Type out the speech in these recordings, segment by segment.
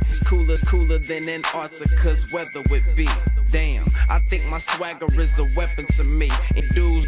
It's cooler than Antarctica's weather would be. Damn, I think my swagger is a weapon to me. And dudes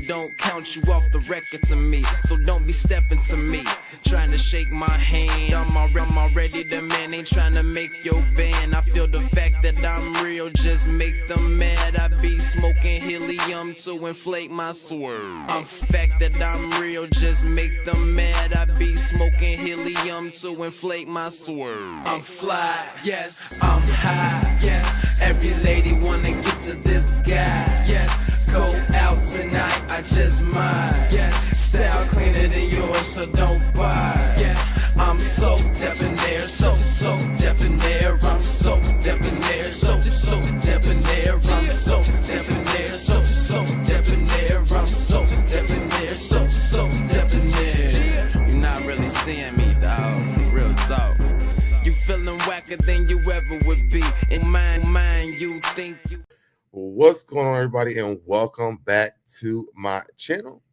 don't count you off the record to me. So don't be stepping to me, trying to shake my hand. I'm already the man, ain't trying to make your band. I feel the fact that I'm real, just make them mad. I be smoking helium to inflate my swerve. I'm fact that I'm real, just make them mad. I be smoking helium to inflate my swerve. I'm fly, yes, I'm high, yes. Every lady wanna get to this guy, yes. Go out tonight, I just might, yes. Style cleaner than yours, so don't buy, yes. I'm so debonair, so debonair. I'm so debonair, so debonair. I'm so debonair, so debonair. I'm so debonair, so debonair. You're not really seeing me, dog. Real talk. You feeling whacker than you ever would be. In mind, you think you. What's going on, everybody, and welcome back to my channel.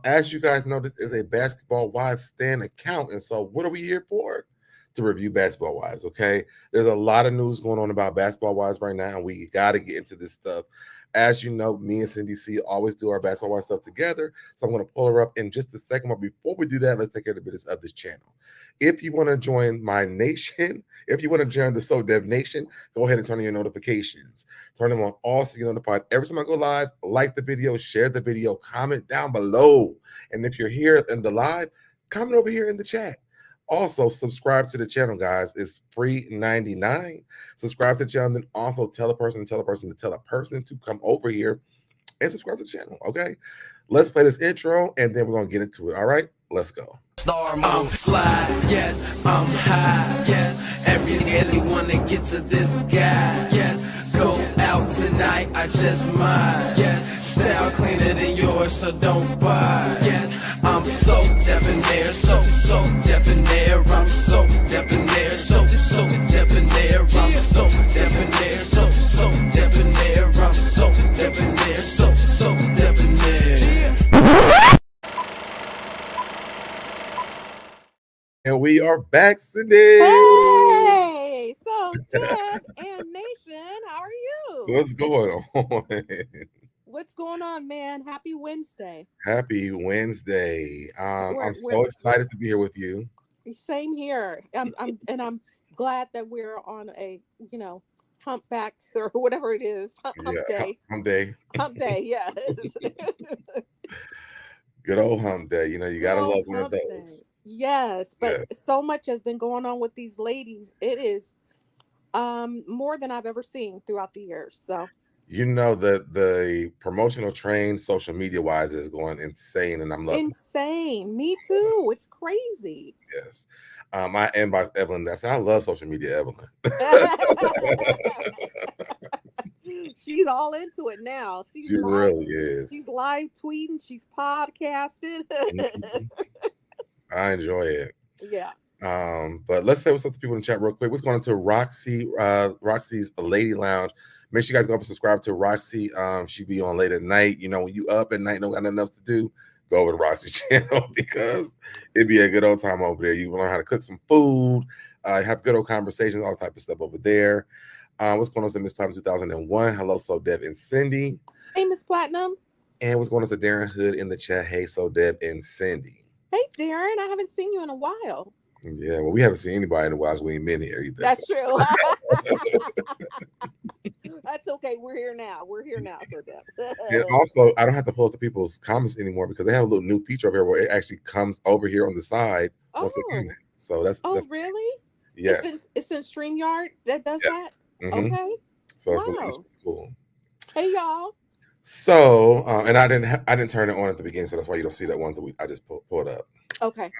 As you guys know, this is a Basketball Wives stand account, and so what are we here for? To review Basketball Wives, okay? There's a lot of news going on about Basketball Wives right now, and we got to get into this stuff. As you know, me and Cindy C always do our Basketball Wives stuff together, so I'm going to pull her up in just a second. But before we do that, let's take care of the business of this channel. If you want to join my nation, if you want to join the SoDev Nation, go ahead and turn on your notifications. Turn them on all so you're notified every time I go live. Like the video, share the video, comment down below. And if you're here in the live, comment over here in the chat. Also, subscribe to the channel, guys. It's free $99. Subscribe to the channel, then also tell a person to come over here and subscribe to the channel, okay? Let's play this intro, and then we're going to get into it, all right? Let's go. I'm fly, yes, I'm high, yes. Every really wanna get to this guy, yes. Go out tonight, I just might, yes. Style cleaner than yours, so don't buy, yes. I'm so debonair, so debonair. I'm so debonair, so debonair. I'm so debonair, so debonair. I'm so debonair, so debonair. And we are back, Cindy. Hey, so Dev and Nathan, how are you? What's going on? What's going on, man? Happy Wednesday. Happy Wednesday. I'm so excited to be here with you. Same here. I'm glad that we're on a, humpback or whatever it is. Hump day. Hump day. Hump day, yes. Good old hump day. You gotta love one of those. Day. Yes, but so much has been going on with these ladies. It is more than I've ever seen throughout the years. So the promotional train social media wise is going insane, and I'm loving insane. Me too. It's crazy. Yes. I end by Evelyn. I love social media, Evelyn. She's all into it now. She really is. She's live tweeting. She's podcasting. I enjoy it. Yeah. But let's say what's up to people in the chat real quick. What's going on to Roxy? Roxy's Lady Lounge. Make sure you guys go up and subscribe to Roxy. She be on late at night. When you up at night, don't got nothing else to do, go over to Roxy's channel because it'd be a good old time over there. You learn how to cook some food, have good old conversations, all type of stuff over there. What's going on to Miss Platinum 2001? Hello, SoDev and Cindy. Hey, Miss Platinum. And what's going on to Darren Hood in the chat? Hey, SoDev and Cindy. Hey, Darren, I haven't seen you in a while. Yeah, well, we haven't seen anybody in a while. So we ain't been here either. That's true. That's okay. We're here now. So and also, I don't have to pull up the people's comments anymore because they have a little new feature over here where it actually comes over here on the side. Oh, so that's really? Yes. It's in StreamYard that does that. Mm-hmm. Okay. So wow. It's cool. Hey, y'all. So, and I didn't turn it on at the beginning, so that's why you don't see that one that I just pulled up. Okay.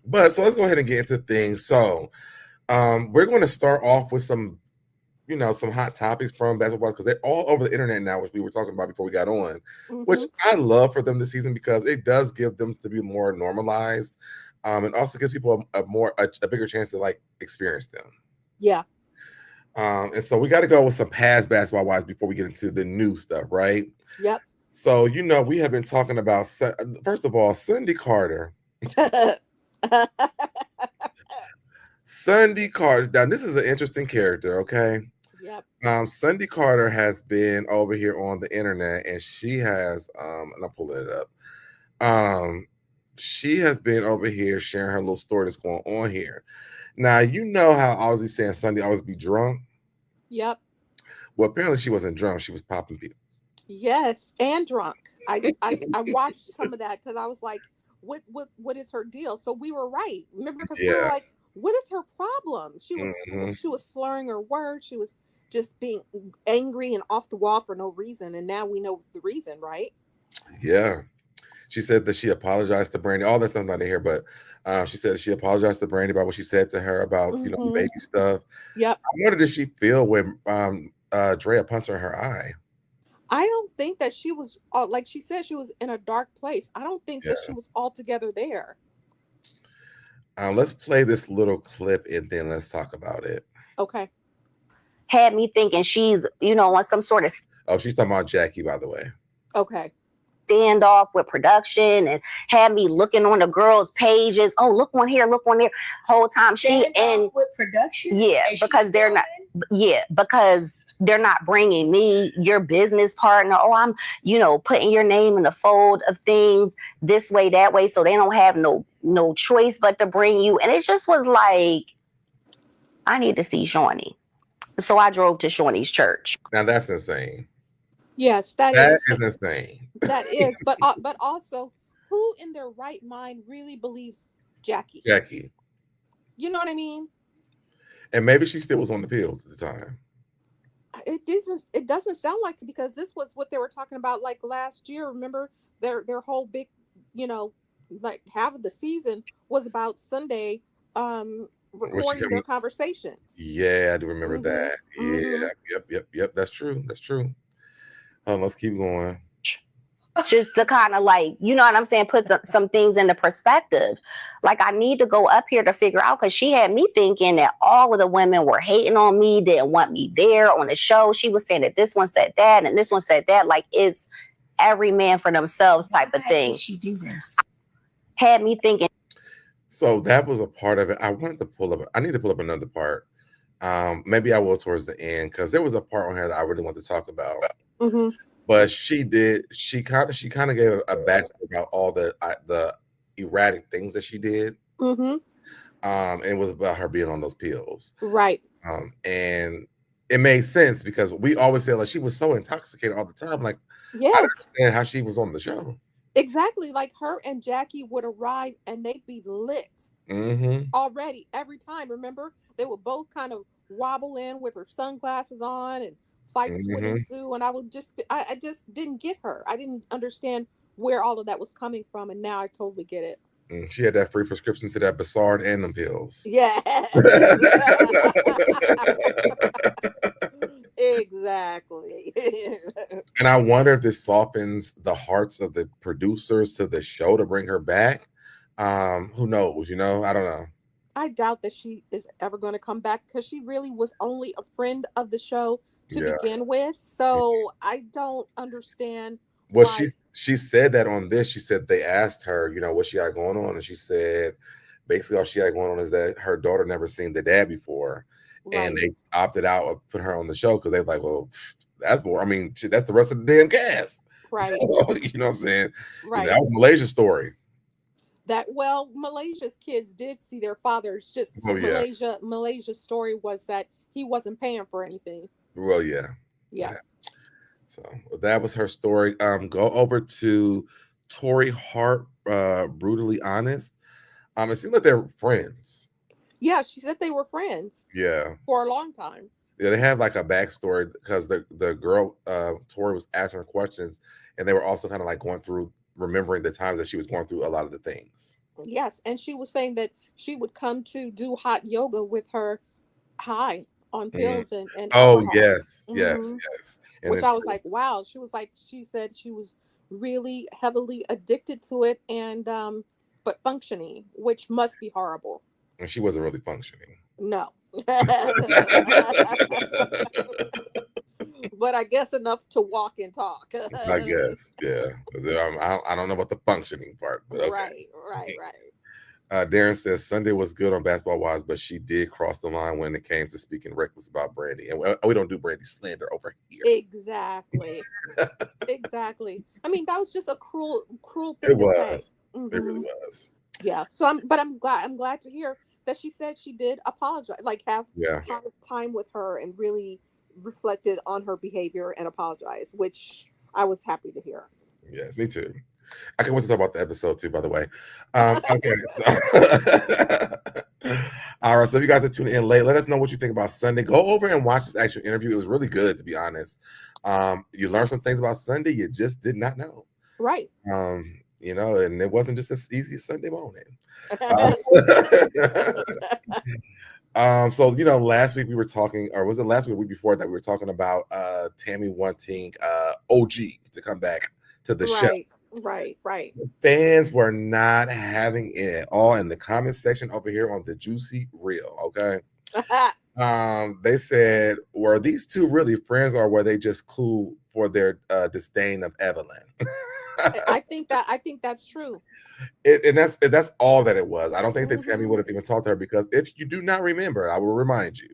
But so let's go ahead and get into things. So, we're going to start off with some hot topics from basketball because they're all over the internet now, which we were talking about before we got on, which I love for them this season because it does give them to be more normalized, and also gives people a bigger chance to experience them. Yeah. And so we got to go with some past basketball wives before we get into the new stuff, right? Yep. So, we have been talking about, first of all, Cindy Carter. Sunday Carter. Now, this is an interesting character, okay? Yep. Sunday Carter has been over here on the internet, and she has, and I'm pulling it up. She has been over here sharing her little story that's going on here. Now, you know how I always be saying Sunday always be drunk? Yep. Well, apparently she wasn't drunk. She was popping pills. Yes, and drunk. I watched some of that because I was like, what is her deal? So we were right. Remember, because we were Yeah. like, what is her problem? Mhm. She was slurring her words. She was just being angry and off the wall for no reason. And now we know the reason, right? Yeah. She said that she apologized to Brandy. All that's not in here, but she said she apologized to Brandy about what she said to her about, Mm-hmm. baby stuff. Yep. I wonder, did she feel when Drea punched her in her eye? I don't think that she was like she said she was in a dark place. I don't think Yeah. that she was altogether there. Let's play this little clip and then let's talk about it. Okay. Had me thinking she's, on some sort of Oh, she's talking about Jackie, by the way. Okay. standoff with production, and had me looking on the girls' pages. Oh, look on here, look on there. Whole time she in with production. Yeah, because they're not. Yeah, because they're not bringing me, your business partner. Oh, I'm, putting your name in the fold of things this way, that way. So they don't have no choice but to bring you. And it just was like, I need to see Shawnee. So I drove to Shawnee's church. Now that's insane. Yes, that is insane. That is, but also, who in their right mind really believes Jackie? Jackie. You know what I mean? And maybe she still was on the pills at the time. It doesn't sound like it, because this was what they were talking about like last year. Remember their whole big, like half of the season was about Sunday recording their conversations. Yeah, I do remember that. Yeah, yep. That's true. Let's keep going. Just to kind of like, you know what I'm saying, put some things into perspective. Like, I need to go up here to figure out, because she had me thinking that all of the women were hating on me, didn't want me there on the show. She was saying that this one said that and this one said that. Like, it's every man for themselves type of thing. She do this. Had me thinking. So that was a part of it. I need to pull up another part. Maybe I will towards the end, because there was a part on here that I really want to talk about. Mm-hmm. But she kind of gave a backstory about all the erratic things that she did. Mm-hmm. And it was about her being on those pills. Right. And it made sense, because we always say, like, she was so intoxicated all the time. Like, yes. I don't understand how she was on the show. Exactly. Like, her and Jackie would arrive and they'd be lit already every time. Remember, they would both kind of wobble in with her sunglasses on, and fights would ensue. And I just didn't get her. I didn't understand where all of that was coming from. And now I totally get it. She had that free prescription to that Bassard and them pills. Yeah. Exactly. And I wonder if this softens the hearts of the producers to the show to bring her back. Who knows? I don't know. I doubt that she is ever going to come back, because she really was only a friend of the show to begin with. So I don't understand. Well, she said that on this. She said they asked her, what she got going on, and she said basically all she got going on is that her daughter never seen the dad before. Right. And they opted out of putting her on the show because they're like, well, that's more. I mean, that's the rest of the damn cast. Right. So, you know what I'm saying? Right. That was Malaysia's story. Malaysia's kids did see their father. It's just Malaysia's story was that he wasn't paying for anything. Well, yeah. So that was her story. Go over to Tori Hart, Brutally Honest. It seems like they're friends. Yeah, she said they were friends. Yeah. For a long time. Yeah, they have like a backstory, because the girl, Tori, was asking her questions, and they were also kind of like going through, remembering the times that she was going through a lot of the things. Yes, and she was saying that she would come to do hot yoga with her high on pills and alcohol. Yes. And which I was like, wow. She said she was really heavily addicted to it, and but functioning, which must be horrible. And she wasn't really functioning. No. But I guess enough to walk and talk. I guess, yeah. I don't know about the functioning part, but okay. Right. Darren says Sunday was good on Basketball Wives, but she did cross the line when it came to speaking reckless about Brandy. And we don't do Brandy slander over here. Exactly. Exactly. I mean, that was just a cruel It thing to was. say. It really was. Yeah. So I'm glad to hear that she said she did apologize, like have time with her and really reflected on her behavior and apologized, which I was happy to hear. Yes, me too. I can wait to talk about the episode too, by the way. Okay, so all right. So if you guys are tuning in late, let us know what you think about Sunday. Go over and watch this actual interview. It was really good, to be honest. You learned some things about Sunday you just did not know. Right. You know, and it wasn't just as easy as Sunday morning. So you know, last week we were talking, or was it last week before that we were talking about Tammy wanting OG to come back to the show. Right. The fans were not having it all in the comment section over here on the Juicy Reel. Okay. They said, were these two really friends, or were they just cool for their disdain of Evelyn? I think that's true. And that's all that it was. I don't think that Tammy would have even talked to her, because if you do not remember, I will remind you.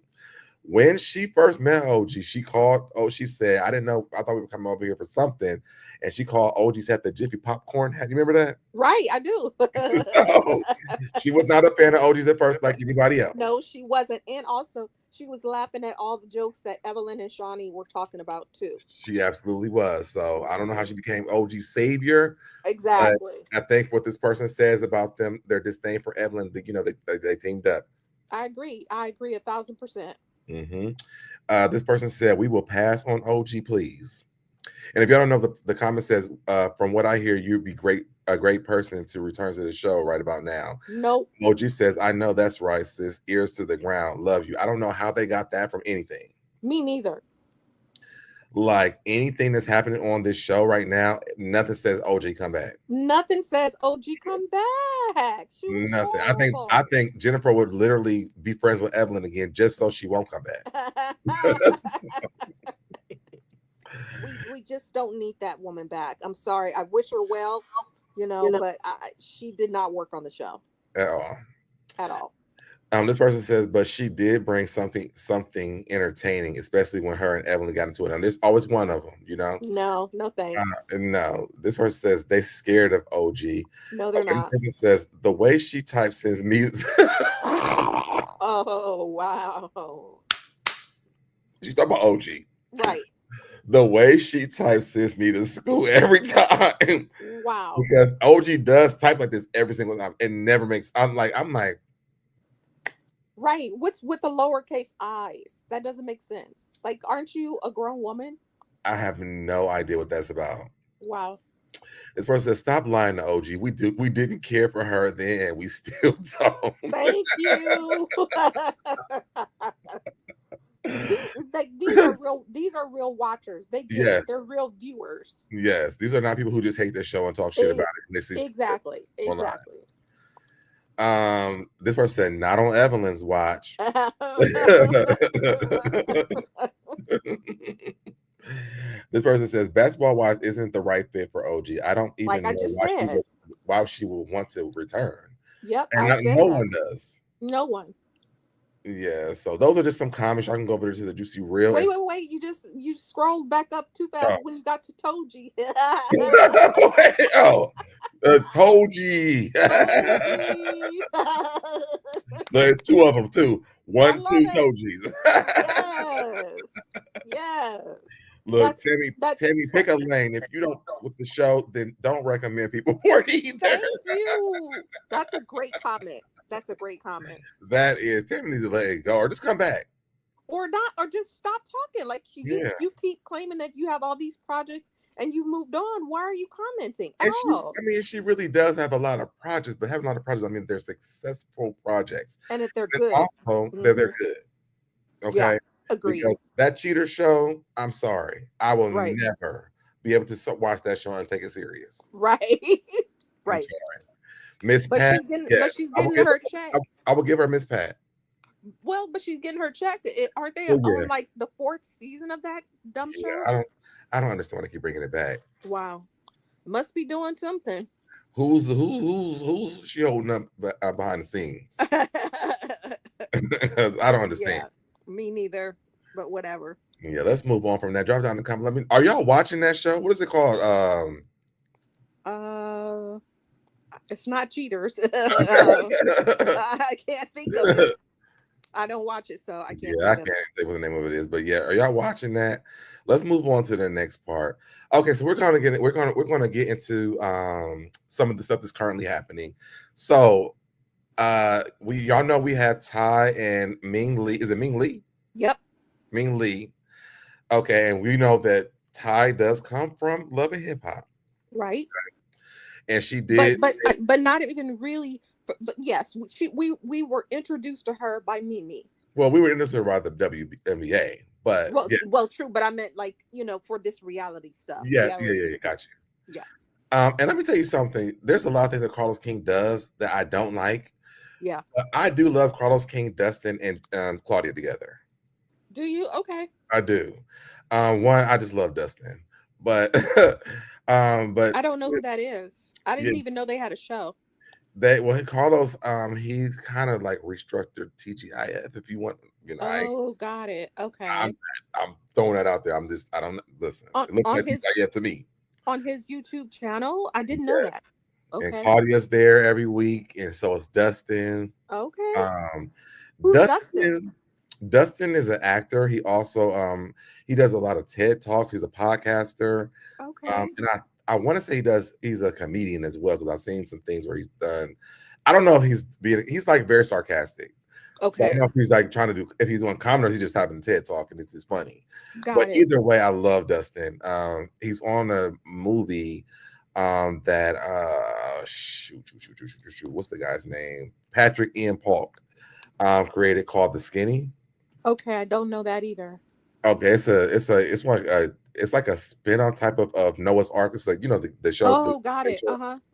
When she first met OG, she called. She said, "I didn't know. I thought we were coming over here for something," and she called OG's at the Jiffy popcorn hat. You remember that? Right, I do. So, she was not a fan of OG's at first, like anybody else. No, she wasn't, and also she was laughing at all the jokes that Evelyn and Shawnee were talking about too. She absolutely was. So I don't know how she became OG's savior. Exactly. I think what this person says about them, their disdain for Evelyn, you know, they teamed up. I agree 1,000%. This person said, "We will pass on OG, please." And if y'all don't know, the comment says, "From what I hear, you'd be a great person to return to the show right about now." Nope. OG says, "I know that's right, sis. Ears to the ground. Love you." I don't know how they got that from anything. Me neither. Like anything that's happening on this show right now, nothing says OG come back. Nothing says OG come back. She was nothing. horrible. I think Jennifer would literally be friends with Evelyn again just so she won't come back. we just don't need that woman back. I'm sorry. I wish her well, but she did not work on the show at all. This person says, but she did bring something entertaining, especially when her and Evelyn got into it. And there's always one of them, you know. No thanks. No. This person says they scared of OG. No, they're not. This person says the way she types his music. Oh wow. She's talking about OG, right? The way she types sends me to school every time. Wow. Because OG does type like this every single time. It never makes. I'm like. Right. What's with the lowercase i's? That doesn't make sense. Like, aren't you a grown woman? I have no idea what that's about. Wow. This person says, "Stop lying to OG. We didn't care for her then, and we still don't." Thank you. These are real watchers. They get it. They're real viewers. Yes. These are not people who just hate their show and talk shit about it. Exactly. This person said, "Not on Evelyn's watch." This person says, "Basketball wise isn't the right fit for OG. I don't even know why she will want to return." Yep. And no one does. No one. Yeah, so those are just some comments. I can go over to the Juicy Reel. Wait! You scrolled back up too fast when you got to Toji. Toji. There's two of them too. 1, 2 Tojis. Yes. Look, Tammy, pick a lane. If you don't go with the show, then don't recommend people for it either. Thank you. That's a great comment. That is, Tammy needs to let it go, or just come back, or not, or just stop talking. Like you keep claiming that you have all these projects and you moved on. Why are you commenting at all? She really does have a lot of projects, but having a lot of projects, they're successful projects, and if they're good, also they're good. Okay, yeah, agreed. Because that cheater show, I'm sorry, I will never be able to watch that show and take it serious. Right, right. Miss Pat, she's getting her check. I will give her Miss Pat. Well, but she's getting her check. Aren't they on like the 4th season of that dumb show? I don't understand why they keep bringing it back. Wow, must be doing something. Who's she holding up behind the scenes? Because I don't understand. Yeah, me neither. But whatever. Yeah, let's move on from that. Drop down in the comment. Are y'all watching that show? What is it called? It's not Cheaters. I can't think of it. I don't watch it, so I can't. Yeah, I can't say what the name of it is, but yeah, are y'all watching that? Let's move on to the next part. Okay, so we're gonna get into some of the stuff that's currently happening. So y'all know we had Ty and Ming Lee. Is it Ming Lee? Yep. Ming Lee. Okay, and we know that Ty does come from Love and Hip Hop. Right. And she did, but not even really. But yes, we were introduced to her by Mimi. Well, we were introduced to her by the WNBA, but well, true. But I meant like for this reality stuff. Yeah, got you. Yeah. And let me tell you something. There's a lot of things that Carlos King does that I don't like. Yeah. But I do love Carlos King, Dustin, and Claudia together. Do you? Okay. I do. One, I just love Dustin, but but I don't know who that is. I didn't even know they had a show. Carlos, he's kind of like restructured TGIF. If you want, got it. Okay. I'm throwing that out there. I don't listen. It looks like TGIF to me. On his YouTube channel, I didn't know that. Okay. And Claudia's there every week, and so is Dustin. Okay. Who's Dustin? Dustin is an actor. He also he does a lot of TED Talks. He's a podcaster. Okay. And I want to say he's a comedian as well, because I've seen some things where he's done. I don't know if he's like very sarcastic. Okay. So I don't know if he's like if he's doing comedy or he's just having a TED Talk and it's just funny. Got it. Either way, I love Dustin. He's on a movie that what's the guy's name? Patrick Ian Polk created, called The Skinny. Okay, I don't know that either. Okay, it's like a spin-on type of Noah's Ark. It's like the show. Oh, got it.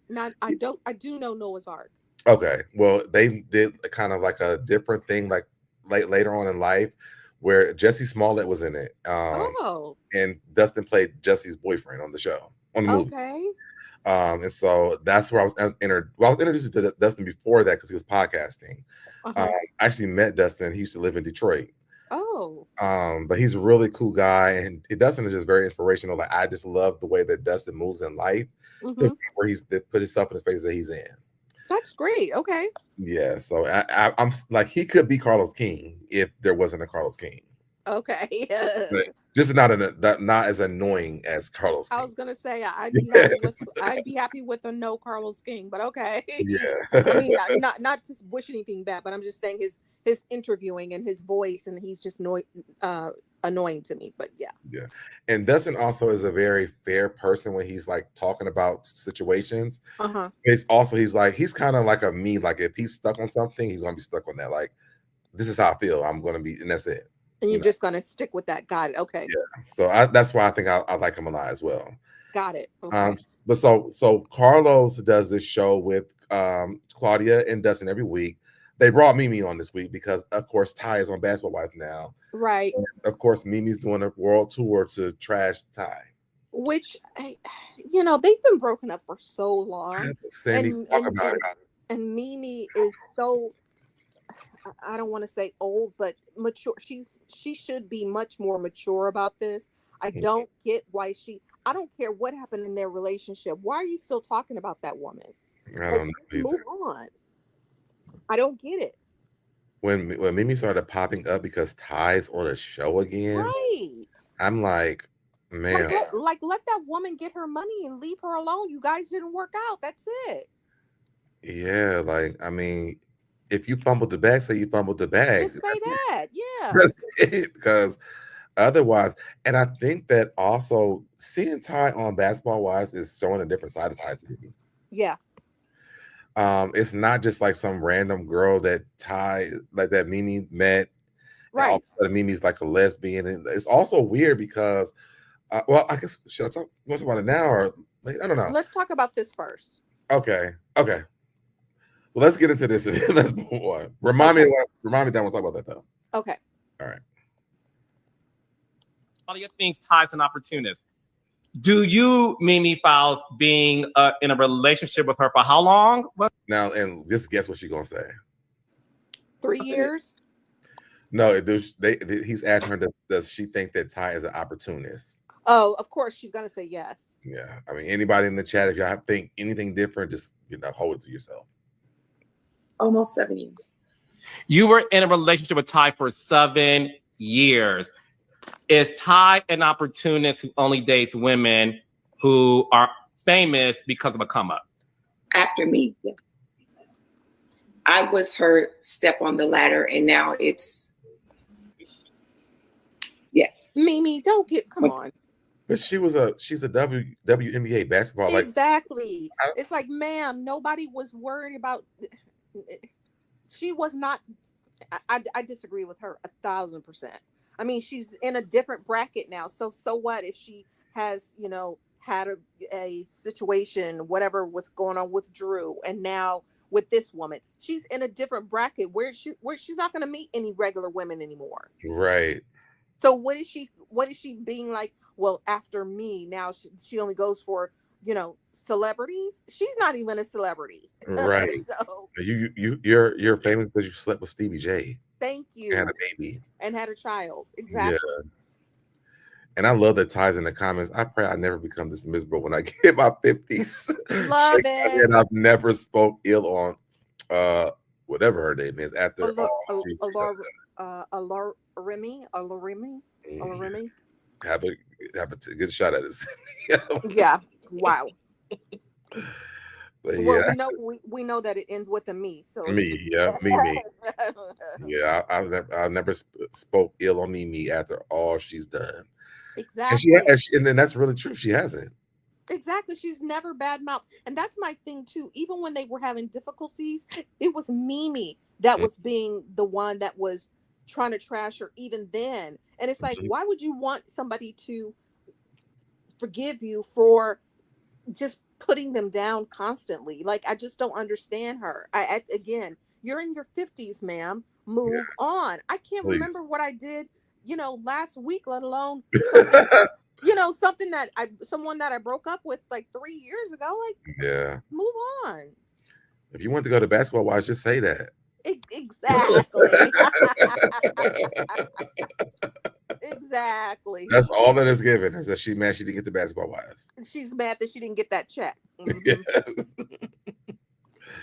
Now I do know Noah's Ark. Okay, well they did kind of like a different thing, like later on in life, where Jesse Smollett was in it. And Dustin played Jesse's boyfriend on the movie. Okay. And so that's where I was introduced to Dustin before that, because he was podcasting. I actually met Dustin. He used to live in Detroit. Oh. But he's a really cool guy, and Dustin is just very inspirational. Like, I just love the way that Dustin moves in life, to where he's put himself in the space that he's in. That's great. Okay. Yeah. So I'm like, he could be Carlos King if there wasn't a Carlos King. Okay. But just not as annoying as Carlos King. I was gonna say I'd be happy with a no Carlos King, but okay. Yeah. I mean, not to wish anything bad, but I'm just saying his interviewing and his voice, and he's just annoying to me. But yeah. Yeah. And Dustin also is a very fair person when he's like talking about situations. It's also he's kind of like me. Like, if he's stuck on something, he's gonna be stuck on that. Like, this is how I feel. I'm gonna be, and that's it. And you're just gonna stick with that. Got it. Okay. Yeah. So that's why I think I like him a lot as well. Got it. Okay. But so Carlos does this show with Claudia and Dustin every week. They brought Mimi on this week because, of course, Ty is on Basketball Wife now. Right. And of course, Mimi's doing a world tour to trash Ty. Which, they've been broken up for so long. And Mimi is so, I don't want to say old, but mature. She should be much more mature about this. I don't get why I don't care what happened in their relationship. Why are you still talking about that woman? I don't know either. Move on. I don't get it. When Mimi started popping up because Ty's on a show again, right? I'm like, man, like let that woman get her money and leave her alone. You guys didn't work out. That's it. Yeah, like, I mean, if you fumbled the bag, say you fumbled the bag. Just say that. Yeah. That's it. Because otherwise, and I think that also seeing Ty on Basketball Wives is showing a different side of Ty to me. Yeah. It's not just like some random girl that Mimi met. Right. And all of a sudden Mimi's like a lesbian. And it's also weird because, I guess, should I talk about it now or later? I don't know. Let's talk about this first. Okay. Well, let's get into this. Let's move on. Remind me that we'll talk about that though. Okay. All right. Claudia thinks Ty's an opportunist. Do you, Mimi Fowles, being in a relationship with her for how long? Now, and just guess what she's gonna say. 3 years. No, he's asking her, does she think that Ty is an opportunist? Oh, of course she's gonna say yes. Yeah, I mean, anybody in the chat, if y'all think anything different, just hold it to yourself. Almost 7 years. You were in a relationship with Ty for 7 years. Is Ty an opportunist who only dates women who are famous because of a come up? After me, yes. I was her step on the ladder, and now it's yes. Mimi, come on. But she's a WNBA basketball. Exactly. It's like, ma'am, nobody was worried about. She was not. I disagree with her 1,000%. I mean, she's in a different bracket now. So what if she has, had a situation, whatever was going on with Drew, and now with this woman, she's in a different bracket where she's not going to meet any regular women anymore. Right. So what is she being like? Well, after me, now she only goes for, celebrities. She's not even a celebrity. Right. So you're famous because you slept with Stevie J. Thank you. And had a baby. And had a child. Exactly. Yeah. And I love that Ty's in the comments. I pray I never become this miserable when I get my 50s. Love it. And I've never spoke ill on whatever her name is after Remy. Have a good shot at it. Yeah. Wow. But well, yeah, we know that it ends with a me. So me. Yeah, I never spoke ill on Mimi after all she's done. Exactly. And that's really true. She hasn't. Exactly. She's never badmouthed. And that's my thing too. Even when they were having difficulties, it was Mimi that was being the one that was trying to trash her even then. And it's like, why would you want somebody to forgive you for just putting them down constantly? Like, I just don't understand her. Again, you're in your 50s, ma'am. Move on. I can't remember what I did, last week, let alone something someone that I broke up with like 3 years ago. Like, yeah, move on. If you want to go to basketball, why just say that? Exactly. Exactly. That's all that is given, is that she's mad she didn't get the basketball wives. She's mad that she didn't get that check. Yes.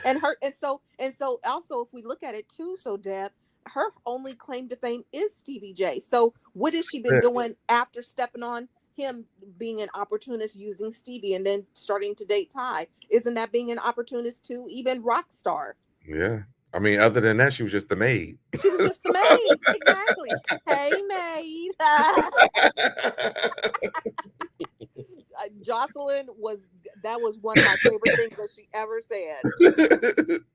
And so also, if we look at it too, so Deb, her only claim to fame is Stevie J. So what has she been doing after stepping on him being an opportunist, using Stevie and then starting to date Ty? Isn't that being an opportunist too? Even Rockstar. Yeah. I mean, other than that, she was just the maid. She was just the maid. Exactly. Hey, maid. Jocelyn was one of my favorite things that she ever said.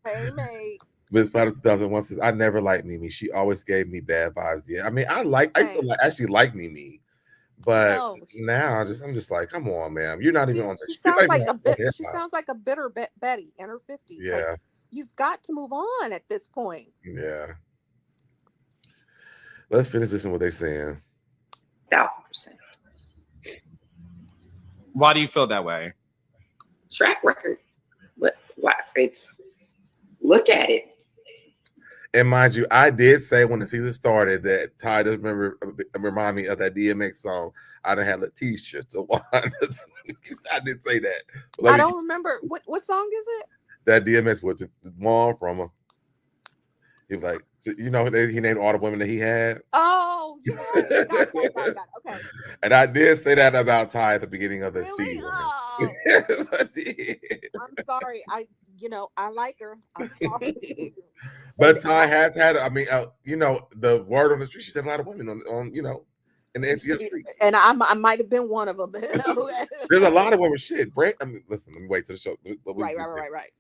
Hey, maid. Miss Fighter 2001 says, I never liked Mimi. She always gave me bad vibes. Yeah. I mean, I used to actually like Mimi. But now I'm just like, come on, man. You're not even on the She sounds like a bitter Betty in her 50s. Yeah. Like, you've got to move on at this point. Yeah. Let's finish this in what they're saying. 1,000%. Why do you feel that way? Track record. Look at it. And mind you, I did say when the season started that Ty does remind me of that DMX song. I done had Letitia to watch. I did say that. I don't remember what song is it? That DMX was one from her. He was like, he named all the women that he had. Oh, yeah. Got it. Okay. And I did say that about Ty at the beginning of the season. Oh. Yes, I did. I'm sorry. I like her. I'm sorry. But Ty has had, the word on the street, she said a lot of women on in the NCO street. And I might have been one of them. There's a lot of women. Shit, listen, let me wait till the show. Right.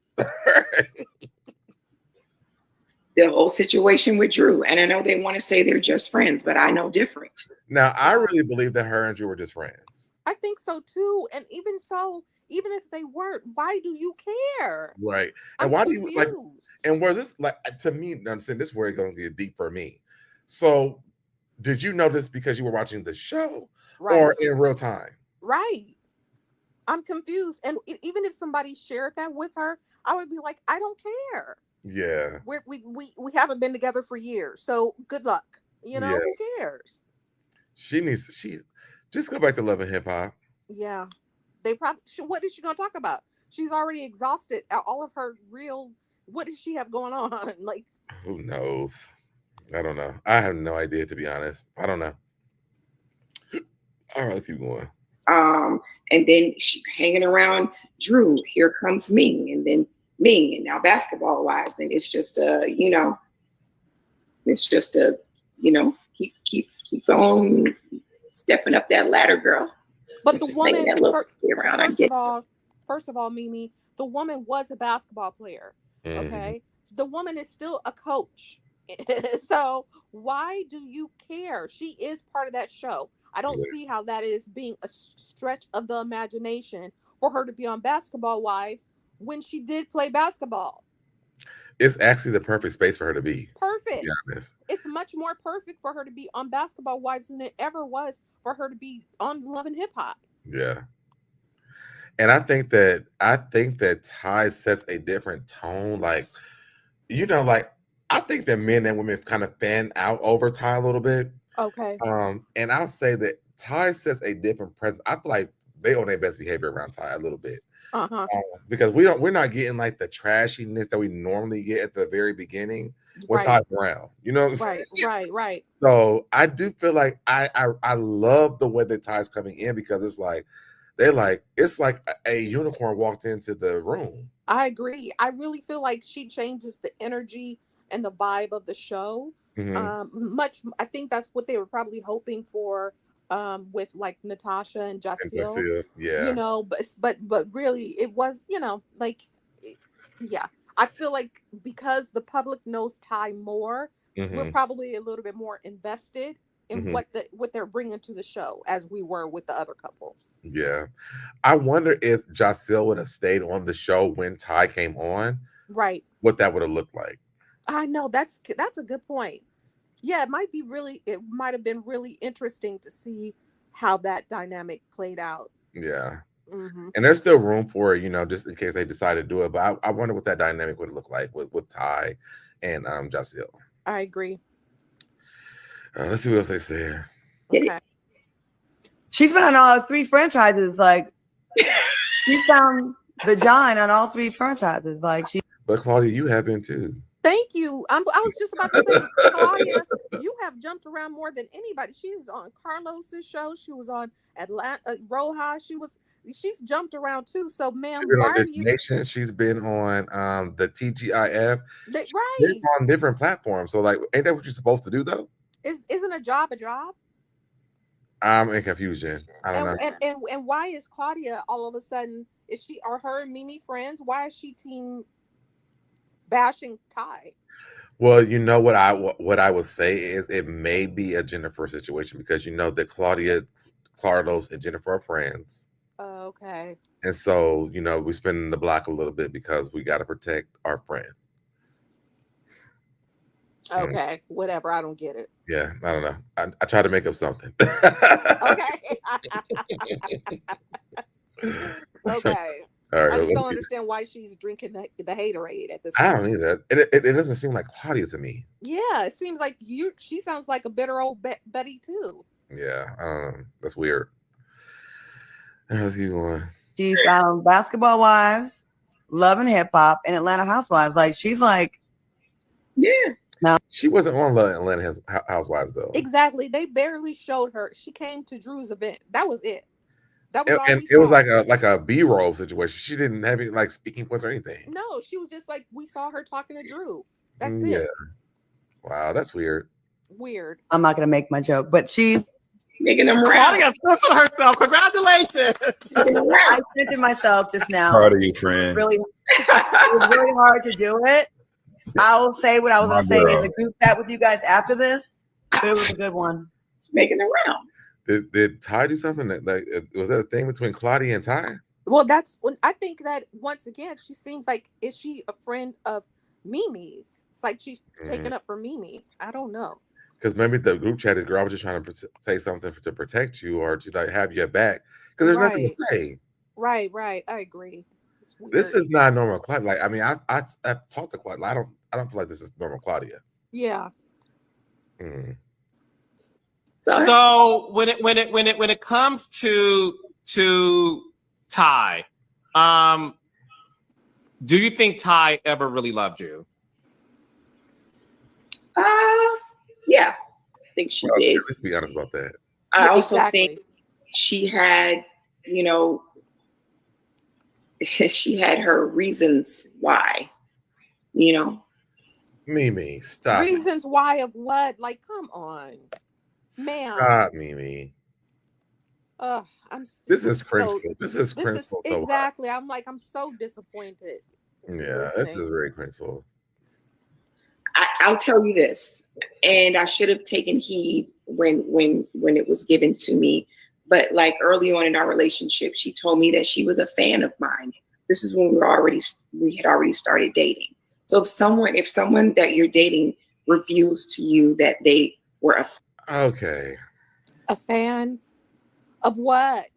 The whole situation with Drew, and I know they want to say they're just friends, but I know different. Now, I really believe that her and Drew were just friends. I think so too. And even if they weren't, why do you care? Right. And why do you like? And was this like, to me? Understand, this is where it's going to get deep for me. So, did you know this because you were watching the show, or in real time? Right. I'm confused. And even if somebody shared that with her, I would be like, I don't care. Yeah. We haven't been together for years, so good luck. You know, who cares? She just go back to Love and Hip Hop. Yeah, they probably. What is she gonna talk about? She's already exhausted all of her real. What does she have going on? Like, who knows? I don't know. I have no idea, to be honest. I don't know. All right, let's keep going. And then she hanging around Drew. Here comes Ming, and then Ming, and now basketball wise, and it's just keep on stepping up that ladder, girl. But the woman, first of all, Mimi, the woman was a basketball player. Okay, the woman is still a coach. So why do you care? She is part of that show. I don't see how that is being a stretch of the imagination for her to be on Basketball Wives when she did play basketball. It's actually the perfect space for her to be. Perfect. It's much more perfect for her to be on Basketball Wives than it ever was for her to be on Love and Hip Hop. Yeah. And I think that Ty sets a different tone. Like, I think that men and women kind of fan out over Ty a little bit. Okay. And I'll say that Ty sets a different presence. I feel like they own their best behavior around Ty a little bit. Because we're not getting like the trashiness that we normally get at the very beginning when Ty's around. You know what I'm saying? Right. So I do feel like I love the way that Ty's coming in, because it's like it's like a unicorn walked into the room. I agree. I really feel like she changes the energy and the vibe of the show. I think that's what they were probably hoping for with like Natasha and Jacelle. Yeah. You know, but really it was, I feel like because the public knows Ty more, we're probably a little bit more invested in what they're bringing to the show as we were with the other couples. Yeah. I wonder if Jacelle would have stayed on the show when Ty came on. Right. What that would have looked like. I know that's a good point. Yeah, it might have been really interesting to see how that dynamic played out. Yeah. And there's still room for it, just in case they decide to do it. But I wonder what that dynamic would look like with Ty and Jacelle. I agree. Let's see what else they say. Okay. She's been on all 3 franchises. Like, she found the John on all 3 franchises. Like, But Claudia, you have been too. Thank you. I was just about to say, Claudia, you have jumped around more than anybody. She's on Carlos's show. She was on Atlanta, Rojas. She's jumped around too. So, ma'am, she's been on Destination. She's been on the TGIF. Right. She's on different platforms. So, like, ain't that what you're supposed to do, though? Isn't a job a job? I'm in confusion. I don't know. And why is Claudia all of a sudden? Are her and Mimi friends? Why is she team bashing Ty? Well, what I would say is it may be a Jennifer situation, because that Claudia, Carlos, and Jennifer are friends. Okay. And so, we spin the block a little bit because we got to protect our friend. Okay, whatever. I don't get it. Yeah, I don't know. I try to make up something. Okay. Okay. All right. I just don't understand why she's drinking the Haterade at this point. I point. don't either. It doesn't seem like Claudia to me. Yeah, it seems like she sounds like a bitter old Betty too. Yeah, I don't know. That's weird. Let's keep going. She found Basketball Wives, Love and Hip Hop, and Atlanta Housewives. Like, she's like, yeah. No, she wasn't on Atlanta Housewives though. Exactly. They barely showed her. She came to Drew's event. That was it. That was all and it was like a B-roll situation. She didn't have any like speaking points or anything. No, she was just like, we saw her talking to Drew. That's it. Yeah. Wow, that's weird. Weird. I'm not gonna make my joke, but she's making them round. Claudia censored herself. Congratulations. I censored myself just now. Proud of you, friend. It was really hard to do it. I will say what I was going to say in the group chat with you guys after this, but it was a good one. Making it round. Did Ty do something was that a thing between Claudia and Ty? Well, that's when I think that once again, she seems like, is she a friend of Mimi's? It's like she's taking up for Mimi. I don't know. Because maybe the group chat is girl was just trying to say something to protect you or to like have your back. Because there's nothing to say. Right. I agree. It's weird. This is not normal Claudia. Like, I mean, I've talked to Claudia. I don't feel like this is normal Claudia. Yeah. Mm. So when it comes to Ty, do you think Ty ever really loved you? Yeah, I think she did. Let's be honest about that. I also think she had, she had her reasons why, Mimi, stop. Reasons why of what? Like, come on, ma'am. Stop, Mimi. This is cringe. This is exactly. I'm so disappointed. Yeah, this is very cringe-ful. I'll tell you this, and I should have taken heed when it was given to me. But like early on in our relationship, she told me that she was a fan of mine. This is when we had already started dating. So if someone that you're dating reveals to you that they were a fan of what?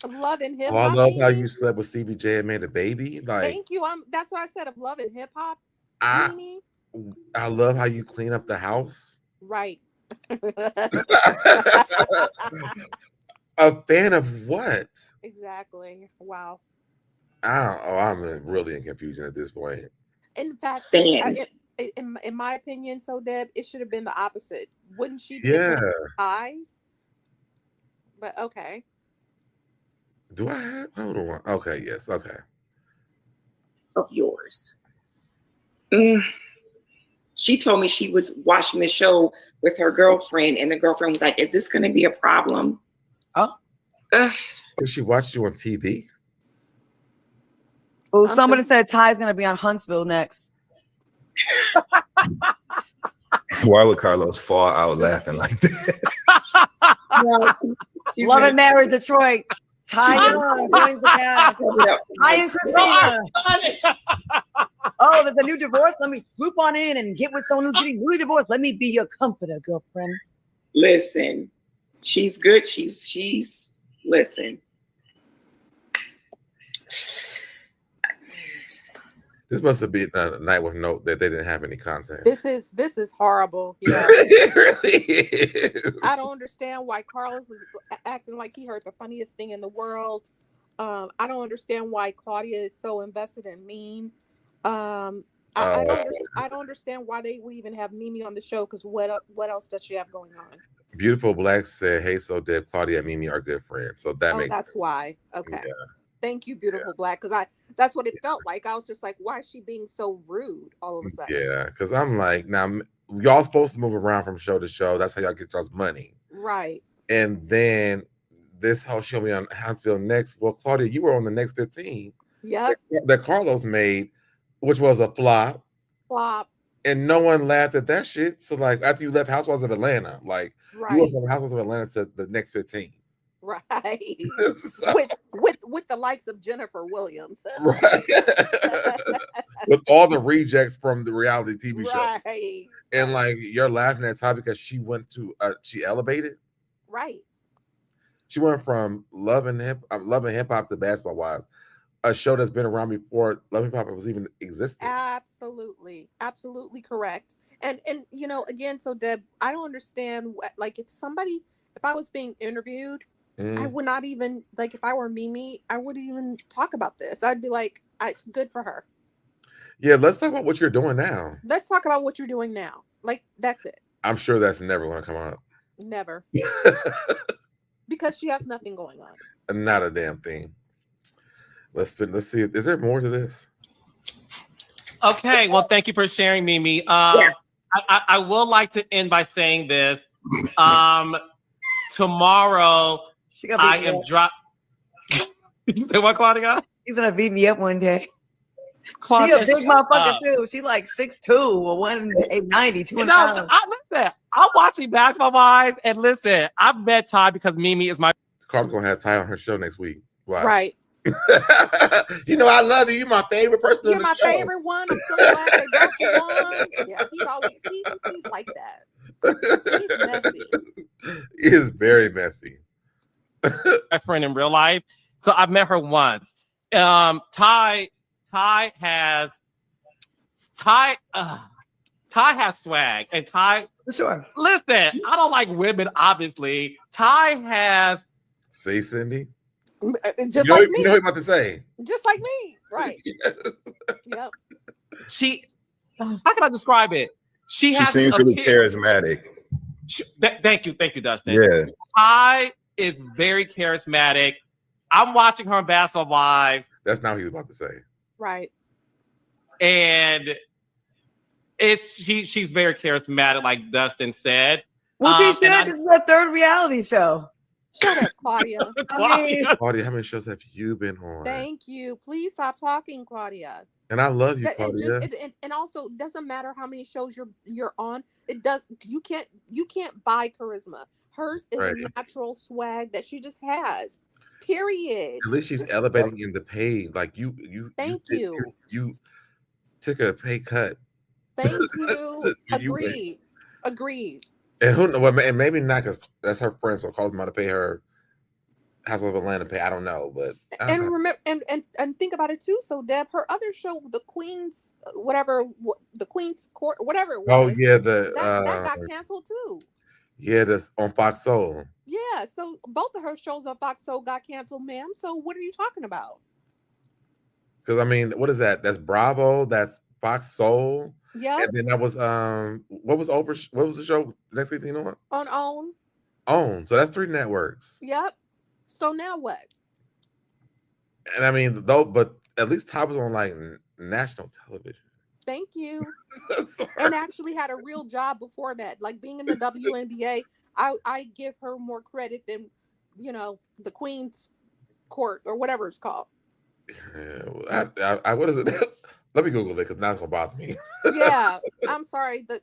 Of Love and Hip Hop. I love how you slept with Stevie J and made a baby. Like, thank you. That's what I said, of Love and Hip Hop. I love how you clean up the house. Right. A fan of what? Exactly. Wow. I'm really in confusion at this point. In fact, in my opinion, Deb, it should have been the opposite. Wouldn't she be eyes? But okay. Do I have? Hold on. Okay, yes, okay. Of yours. She told me she was watching the show with her girlfriend, and the girlfriend was like, "Is this going to be a problem?" Oh. She watched you on TV? Oh, somebody said Ty's going to be on Huntsville next. Why would Carlos fall out laughing like that? Love and Marriage Detroit. Ty Young joins the cast. Ty and Christina. Oh, there's a new divorce. Let me swoop on in and get with someone who's getting newly divorced. Let me be your comforter, girlfriend. Listen, she's good. She's listen. This must have been a night with note that they didn't have any content. This is horrible. Yeah. It really is. I don't understand why Carlos is acting like he heard the funniest thing in the world. I don't understand why Claudia is so invested in Mean. I don't understand why they would even have Mimi on the show, because what else does she have going on? Beautiful Black said, "Hey, Deb, Claudia and Mimi are good friends." So that's sense. Why. Okay. Yeah. Thank you, Beautiful Black, because that's what it felt like. I was just like, why is she being so rude all of a sudden? Yeah, because I'm like, now y'all supposed to move around from show to show. That's how y'all get y'all's money. Right. And then this whole show me on Huntsville Next. Well, Claudia, you were on the Next 15. Yep. That Carlos made, which was a flop. And no one laughed at that shit. So like after you left Housewives of Atlanta, like you went from Housewives of Atlanta to the Next 15. Right. So, with the likes of Jennifer Williams. Right. With all the rejects from the reality TV show. Right. And like you're laughing at Ty because she went to she elevated. Right. She went from Love and Hip Hop to Basketball Wives, a show that's been around before Love and Hip Hop was even existed. Absolutely correct. And again, so Deb, I don't understand like if I was being interviewed, I would not even, like, if I were Mimi, I wouldn't even talk about this. I'd be like, good for her. Yeah, let's talk about what you're doing now. Let's talk about what you're doing now. Like, that's it. I'm sure that's never going to come up. Never. Because she has nothing going on. Not a damn thing. Let's see. Is there more to this? Okay. Well, thank you for sharing, Mimi. I will like to end by saying this. Tomorrow, I am drop. You say what, Claudia? He's gonna beat me up one day. Claudia, she a big motherfucker too. She like 6'2" or 190, 200 pounds. I'm watching Basketball Wives, and listen, I met Ty because Mimi is my. Carla's gonna have Ty on her show next week. Wow. Right. I love you. You're my favorite person. You're my favorite one. I'm so glad they brought you on. Yeah, he's like that. He's messy. He is very messy. My friend in real life, So I've met her once. Ty has swag, and Ty. For sure. Listen, I don't like women. Obviously, Ty has. Say, Cindy. Just like me. You know what I'm about to say. Just like me, right? Yep. How can I describe it? She seems really charismatic. Thank you, Dustin. Yeah. Ty is very charismatic. I'm watching her on Basketball Wives. That's not what he was about to say. Right. And she's very charismatic, like Dustin said. Well, she said this is her third reality show. Shut up, Claudia. Claudia, how many shows have you been on? Thank you. Please stop talking, Claudia. And I love you, Claudia. And also, it doesn't matter how many shows you're on. It does. You can't buy charisma. Hers is a natural swag that she just has. Period. At least she's elevating in the pay. Like you. Thank you. You took a pay cut. Thank you. Agreed. And who? Well, and maybe not because that's her friend. So calls them to pay her Housewives of Atlanta pay. I don't know, but remember and think about it too. So Deb, her other show, the Queen's the Queen's Court, whatever it was. Oh yeah, that got canceled too. Yeah, that's on Fox Soul. Yeah, so both of her shows on Fox Soul got canceled, ma'am. So what are you talking about? Because I mean, what is that? That's Bravo. That's Fox Soul. Yeah. And then that was what was the show? The next thing you know what? On OWN. So that's 3 networks. Yep. So now what? And I mean, but at least Ty was on like national television. Thank you. And actually had a real job before that, like being in the WNBA. I give her more credit than the Queen's Court or whatever it's called. Yeah, what is it? Let me Google it because now it's gonna bother me. Yeah, I'm sorry. The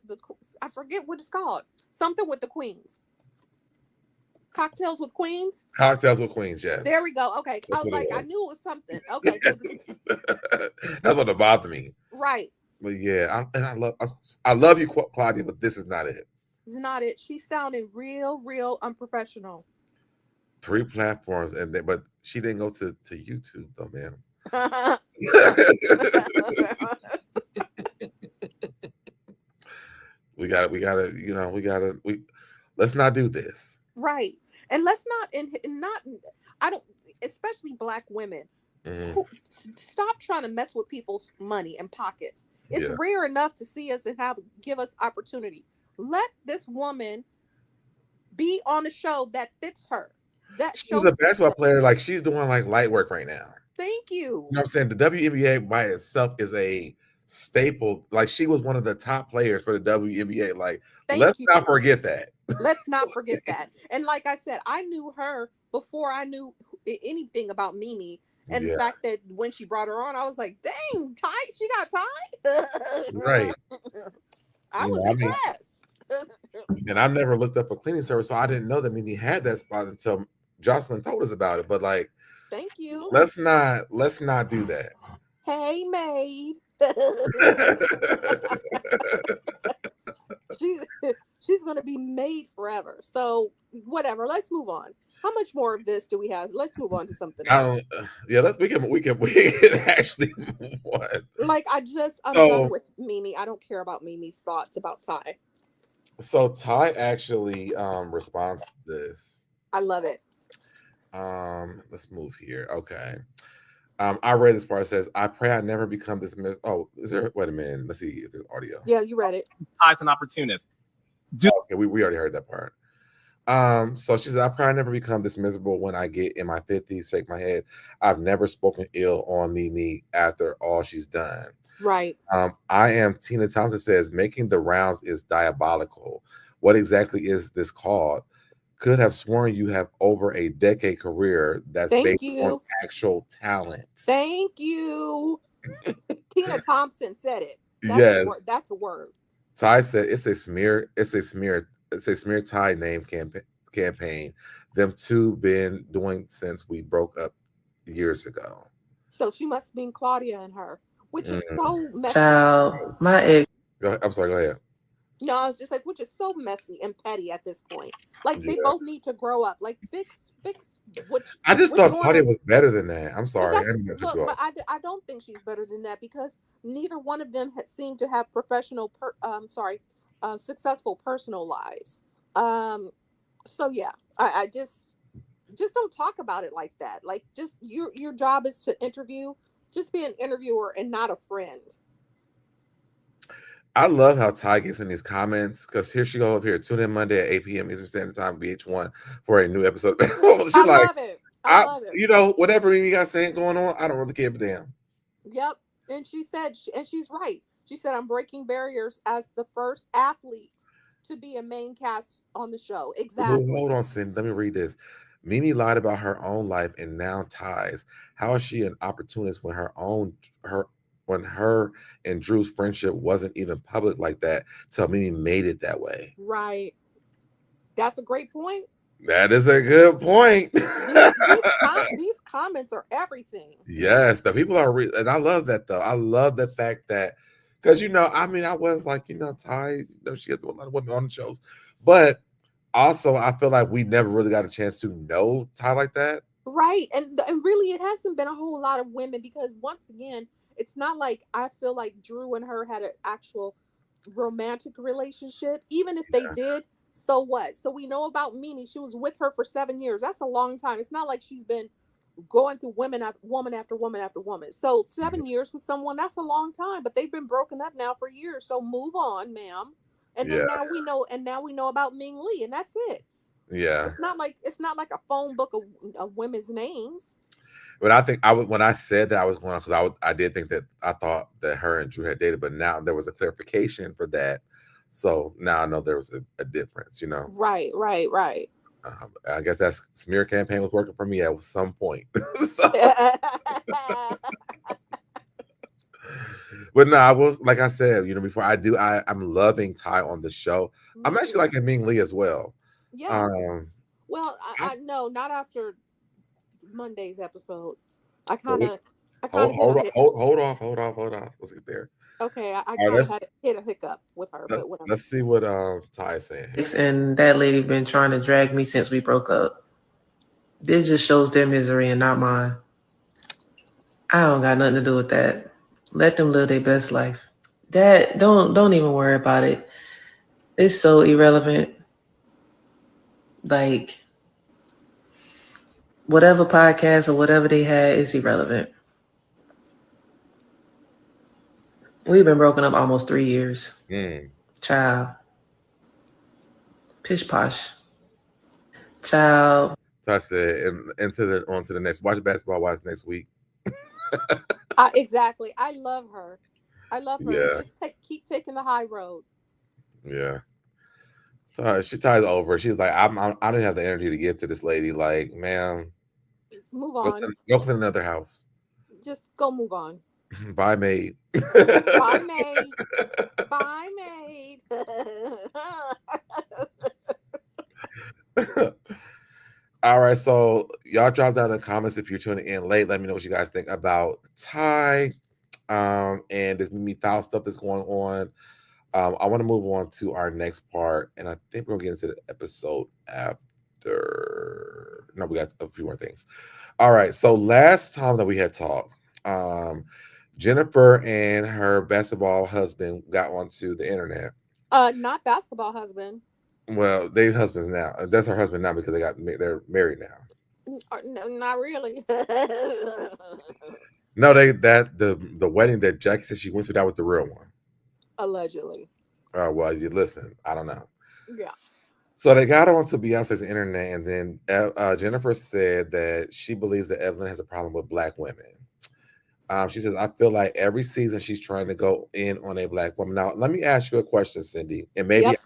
I forget what it's called. Something with the Queens. Cocktails with Queens. Cocktails with Queens. Yes. There we go. Okay, I was like, I knew it was something. Okay. That's what it bothered me. Right. But yeah, I love you, Claudia, but this is not it. It's not it. She sounded real unprofessional. 3 platforms, but she didn't go to YouTube though, ma'am. we gotta let's not do this. Right. And let's not I don't, especially Black women who stop trying to mess with people's money and pockets. It's rare enough to see us and give us opportunity. Let this woman be on a show that fits her. She's a basketball player. Like she's doing like light work right now. Thank you. You know what I'm saying? The WNBA by itself is a staple. Like she was one of the top players for the WNBA. Like let's not forget that. Let's not forget that. And like I said, I knew her before I knew anything about Mimi. And the fact that when she brought her on, I was like, dang, Ty, she got Ty. Right. I was impressed. And I never looked up a cleaning service, so I didn't know that Mimi had that spot until Jocelyn told us about it. But like, thank you. Let's not do that. Hey, maid. She's gonna be made forever. So whatever. Let's move on. How much more of this do we have? Let's move on to something else. We can actually move on. Like I'm done with Mimi. I don't care about Mimi's thoughts about Ty. So Ty actually responds to this. I love it. Let's move here. Okay. I read this part. It says, I pray I never become this. Is there? Wait a minute. Let's see if there's audio. Yeah, you read it. Ty's an opportunist. Okay, we already heard that part. So she said, I pray I never become this miserable when I get in my 50s. Shake my head. I've never spoken ill on Mimi after all she's done. Right. I am Tina Thompson says, making the rounds is diabolical. What exactly is this called? Could have sworn you have over a decade career that's based on actual talent. Thank you. Tina Thompson said it. That's a word. Ty said it's a smear Ty name campaign. Them two been doing since we broke up years ago. So she must have been Claudia and her, which is so messy. Child, my ex. I'm sorry, go ahead. No, I was just like, which is so messy and petty at this point. Like Yeah. they both need to grow up. Like fix which. I just what's thought going Claudia on. was better than that. I'm But sorry. that's I didn't mean to cut look, you but off. I don't think she's better than that because neither one of them had seemed to have successful personal lives. Um, so yeah, I just don't talk about it like that. Like just your job is to interview. Just be an interviewer and not a friend. I love how Ty gets in these comments because here she goes up here. Tune in Monday at 8 p.m. Eastern Standard Time, VH1, for a new episode. She's I like, love it. I love it. whatever you got saying going on, I don't really give a damn. Yep. And she said, and she's right. She said, I'm breaking barriers as the first athlete to be a main cast on the show. Exactly. Hold on, Cindy. Let me read this. Mimi lied about her own life and now ties. How is she an opportunist when her and Drew's friendship wasn't even public like that till Mimi made it that way? Right. That's a great point. That is a good point. These comments are everything. Yes, the people are and I love that though. I love the fact that because I was like, Ty, she has a lot of women on the shows, but also I feel like we never really got a chance to know Ty like that. Right. And really it hasn't been a whole lot of women because once again, it's not like I feel like Drew and her had an actual romantic relationship. Even if they did, so what? So we know about Mimi. She was with her for 7 years. That's a long time. It's not like she's been going through woman after woman after woman after woman. So 7 years with someone, that's a long time. But they've been broken up now for years. So move on, ma'am. And then now we know about Ming Lee, and that's it. Yeah. It's not like a phone book of women's names. But I think when I said that I was going on because I did think that I thought that her and Drew had dated, but now there was a clarification for that. So now I know there was a difference, Right. I guess that smear campaign was working for me at some point. But no, I was like I said, before I'm loving Ty on the show. I'm actually liking Ming Lee as well. Yeah. Well, I no, not after Monday's episode. I kind of hold off. Let's get there. Okay, I kind of had hit a hiccup with her, but whatever. Let's see what Ty is saying. And that lady been trying to drag me since we broke up. This just shows their misery and not mine. I don't got nothing to do with that. Let them live their best life. That don't even worry about it. It's so irrelevant. Like whatever podcast or whatever they had is irrelevant. We've been broken up almost 3 years. Child. Pish posh. Child. So I said, on to the next. Watch Basketball Wives next week. Exactly. I love her. Yeah. Just keep taking the high road. Yeah. So she ties over. She's like, I didn't have the energy to give to this lady. Like, man, move on. Go for another house. Just go move on. Bye, maid. Bye, maid. Bye, maid. All right, so y'all drop down in the comments if you're tuning in late. Let me know what you guys think about Ty and this Mimi foul stuff that's going on. I want to move on to our next part, and I think we're gonna get into the episode after. No, we got a few more things. All right, so last time that we had talked, Jennifer and her basketball husband got onto the internet. Not basketball husband. Well, they're husbands now. That's her husband now because they're married now. No, not really. No, the wedding that Jackie said she went to, that was the real one. Allegedly. Well, you listen. I don't know. Yeah. So they got onto Beyonce's internet, and then Jennifer said that she believes that Evelyn has a problem with Black women. She says, I feel like every season she's trying to go in on a Black woman. Now, let me ask you a question, Cindy, and maybe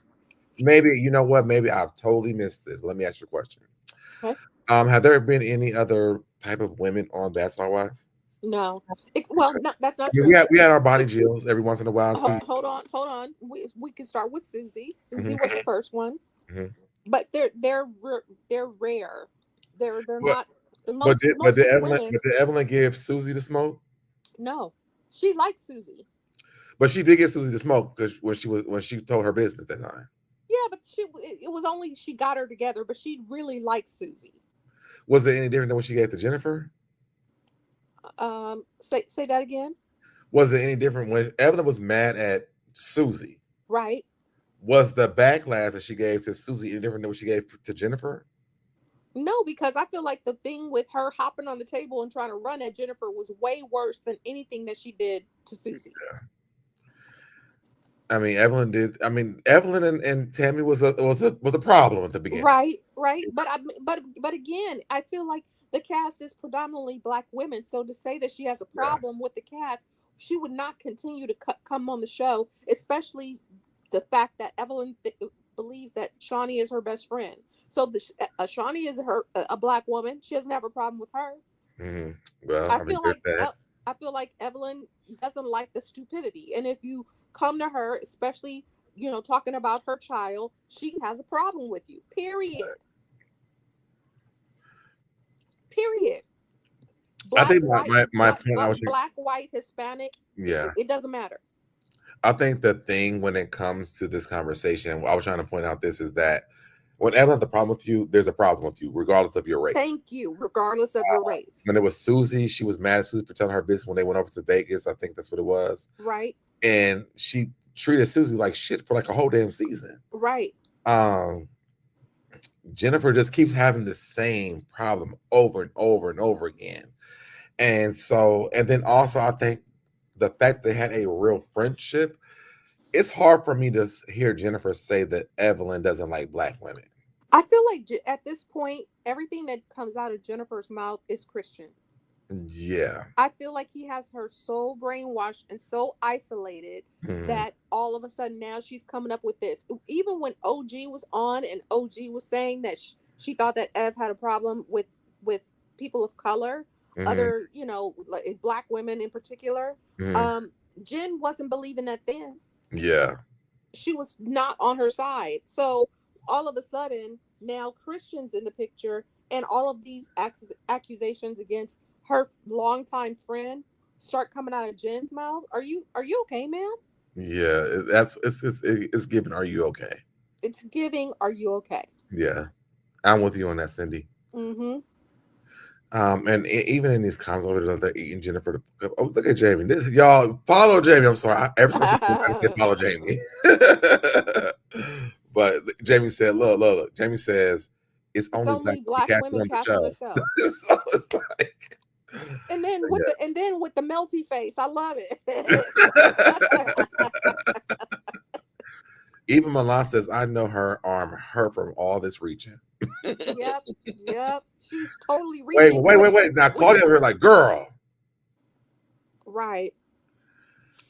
you know what? Maybe I've totally missed this. But let me ask you a question. Okay. Have there been any other type of women on Basketball Wives? No. No, that's not true. We had our body Jills every once in a while. Hold on. We can start with Susie. Susie was the first one, but they're rare. They're not. But did Evelyn give Susie the smoke? No, she liked Susie. But she did get Susie to smoke because when she told her business that time. Yeah, but it was only she got her together, but she really liked Susie. Was it any different than what she gave to Jennifer? Say that again. Was it any different when Evelyn was mad at Susie? Right. Was the backlash that she gave to Susie any different than what she gave to Jennifer? No, because I feel like the thing with her hopping on the table and trying to run at Jennifer was way worse than anything that she did to Susie. Yeah. I mean, Evelyn did. I mean, Evelyn and Tammy was a problem at the beginning. Right. But again, I feel like the cast is predominantly Black women. So to say that she has a problem with the cast, she would not continue to come on the show, especially the fact that Evelyn believes that Shawnee is her best friend. So Shawnee is a Black woman. She doesn't have a problem with her. Mm-hmm. Well, I feel like Evelyn doesn't like the stupidity, and if you come to her, especially talking about her child, she has a problem with you. Period. Black, I think my white, point. Black, white, Hispanic. Yeah, it doesn't matter. I think the thing when it comes to this conversation, I was trying to point out this is that when Evelyn has a problem with you, there's a problem with you, regardless of your race. Thank you, regardless of your race. When it was Susie, she was mad at Susie for telling her business when they went over to Vegas. I think that's what it was. Right. And she treated Susie like shit for like a whole damn season. Right. Jennifer just keeps having the same problem over and over and over again. And then also I think the fact they had a real friendship, it's hard for me to hear Jennifer say that Evelyn doesn't like Black women. I feel like at this point, everything that comes out of Jennifer's mouth is Christian. Yeah. I feel like he has her so brainwashed and so isolated that all of a sudden now she's coming up with this. Even when OG was on and OG was saying that she thought that Ev had a problem with people of color, other, like Black women in particular, Jen wasn't believing that then. Yeah. She was not on her side. So all of a sudden now Christian's in the picture and all of these accusations against her longtime friend start coming out of Jen's mouth. Are you okay, ma'am? Yeah, it's giving. Are you okay? It's giving. Are you okay? Yeah, I'm with you on that, Cindy. Mm-hmm. And even in these comments over there, they're eating Jennifer. Oh, look at Jamie. Y'all follow Jamie. I'm sorry. Every time I say follow Jamie. But Jamie said, look. Jamie says it's only Black women cast on the show. So it's like. And then with the melty face, I love it. Even Milan says, "I know her arm hurt from all this reaching." Yep. She's totally reaching. Wait. Now Claudia over here like, girl. Right.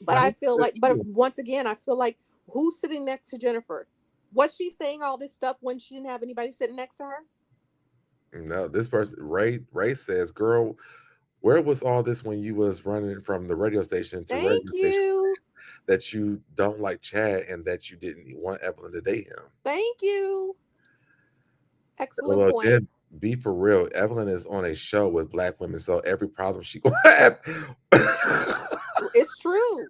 But I feel like, once again, I feel like who's sitting next to Jennifer? Was she saying all this stuff when she didn't have anybody sitting next to her? No, this person, Ray says, girl, where was all this when you was running from the radio station to radio station? That you don't like Chad and that you didn't want Evelyn to date him. Thank you. Excellent point. Jen, be for real. Evelyn is on a show with Black women, so every problem she gonna have. It's true.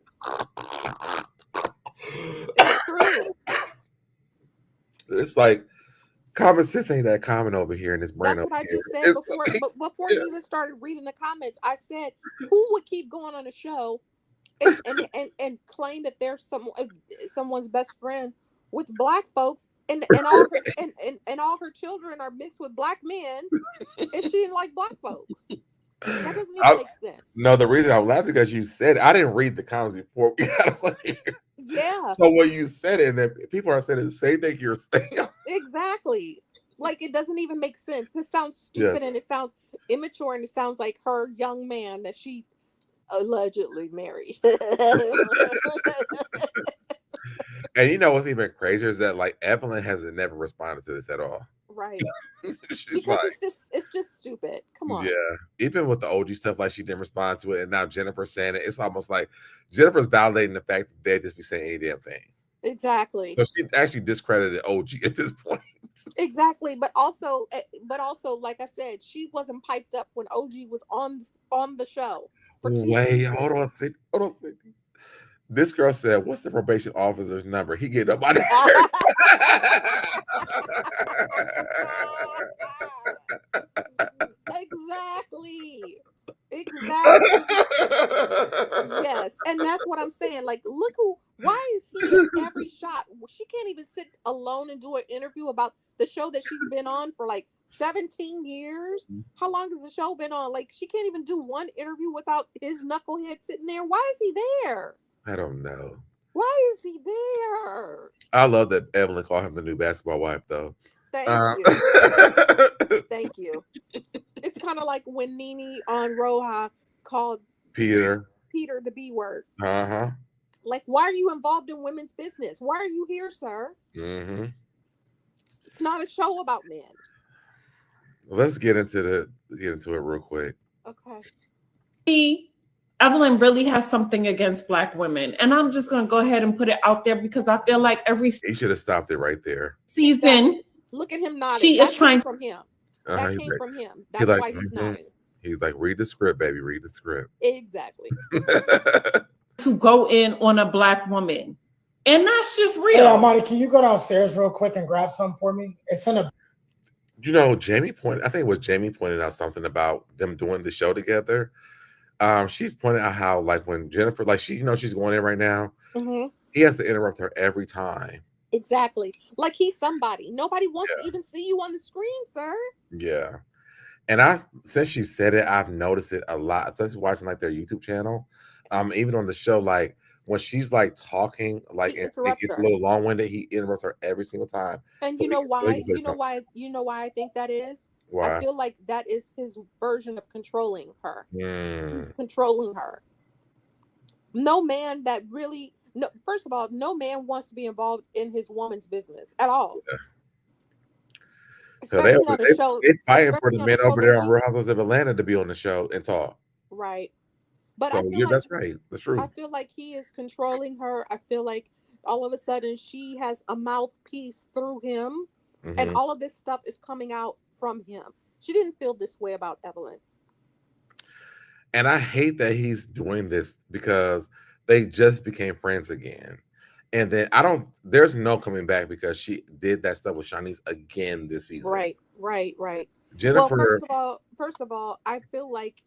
It's true. It's like common sense ain't that common over here in this brain. That's what I just said before you even started reading the comments. I said, who would keep going on a show and claim that they're someone's best friend with Black folks and all her children are mixed with Black men and she didn't like Black folks? That doesn't even make sense. No, the reason I was laughing because you said I didn't read the comments before we got on here. Yeah. So when you said it, and then people are saying the same thing you're saying. Exactly. Like it doesn't even make sense. This sounds stupid and it sounds immature and it sounds like her young man that she allegedly married. And you know what's even crazier is that like Evelyn has never responded to this at all. Right. She's because like, it's just stupid. Come on. Yeah. Even with the OG stuff, like she didn't respond to it, and now Jennifer saying it, it's almost like Jennifer's validating the fact that they just be saying any damn thing. Exactly. So she actually discredited OG at this point. Exactly, but also, like I said, she wasn't piped up when OG was on the show. Wait, hold on, Cindy. This girl said, "What's the probation officer's number?" He get up out of here. Exactly. Yes, and that's what I'm saying. Like, look why is he in every shot? She can't even sit alone and do an interview about the show that she's been on for like 17 years. How long has the show been on? Like, she can't even do one interview without his knucklehead sitting there. Why is he there? I don't know. Why is he there? I love that Evelyn called him the new basketball wife, though. Thank you. Thank you. It's kind of like when Nene on Roja called Peter the B word. Like, why are you involved in women's business? Why are you here, sir? It's not a show about men. Let's get into it real quick. Okay. Evelyn really has something against Black women, and I'm just gonna go ahead and put it out there because I feel like he should have stopped it right there. Season. Look at him nodding. She is trying from him. That came from him. That's why he's nodding. He's like, read the script, baby. Read the script. Exactly. To go in on a Black woman, and that's just real. Hey, Almighty, can you go downstairs real quick and grab some for me? It's in a. Jamie pointed out something about them doing the show together. She's pointed out how, like, when Jennifer, like, she's going in right now, he has to interrupt her every time. Exactly. Like, he's somebody. Nobody wants to even see you on the screen, sir. Yeah. And since she said it, I've noticed it a lot, especially watching like their YouTube channel. Even on the show, like when she's like talking, like it gets a little long-winded, he interrupts her every single time. And so you know why? You know why I think that is? Why? I feel like that is his version of controlling her. He's controlling her. No man that really first of all, no man wants to be involved in his woman's business at all. Yeah. So they fighting for the men over there on Real Housewives of Atlanta to be on the show and talk. Right. But so that's right. That's true. I feel like he is controlling her. I feel like all of a sudden she has a mouthpiece through him, and all of this stuff is coming out from him. She didn't feel this way about Evelyn. And I hate that he's doing this because they just became friends again. And then there's no coming back because she did that stuff with Shanice again this season. Right. Jennifer. Well, first of all, I feel like,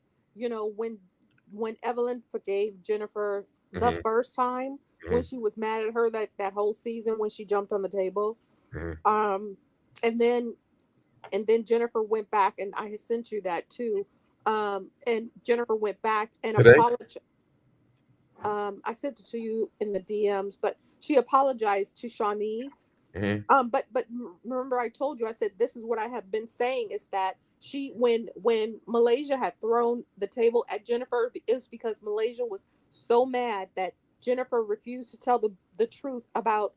when Evelyn forgave Jennifer the first time, when she was mad at her that whole season when she jumped on the table, and then Jennifer went back, and I had sent you that too. And Jennifer wwent back and apologized. I sent it to you in the DMs, but she apologized to Shanice. But remember, I told you, I said, this is what I have been saying, is that when Malaysia had thrown the table at Jennifer, it was because Malaysia was so mad that Jennifer refused to tell the truth about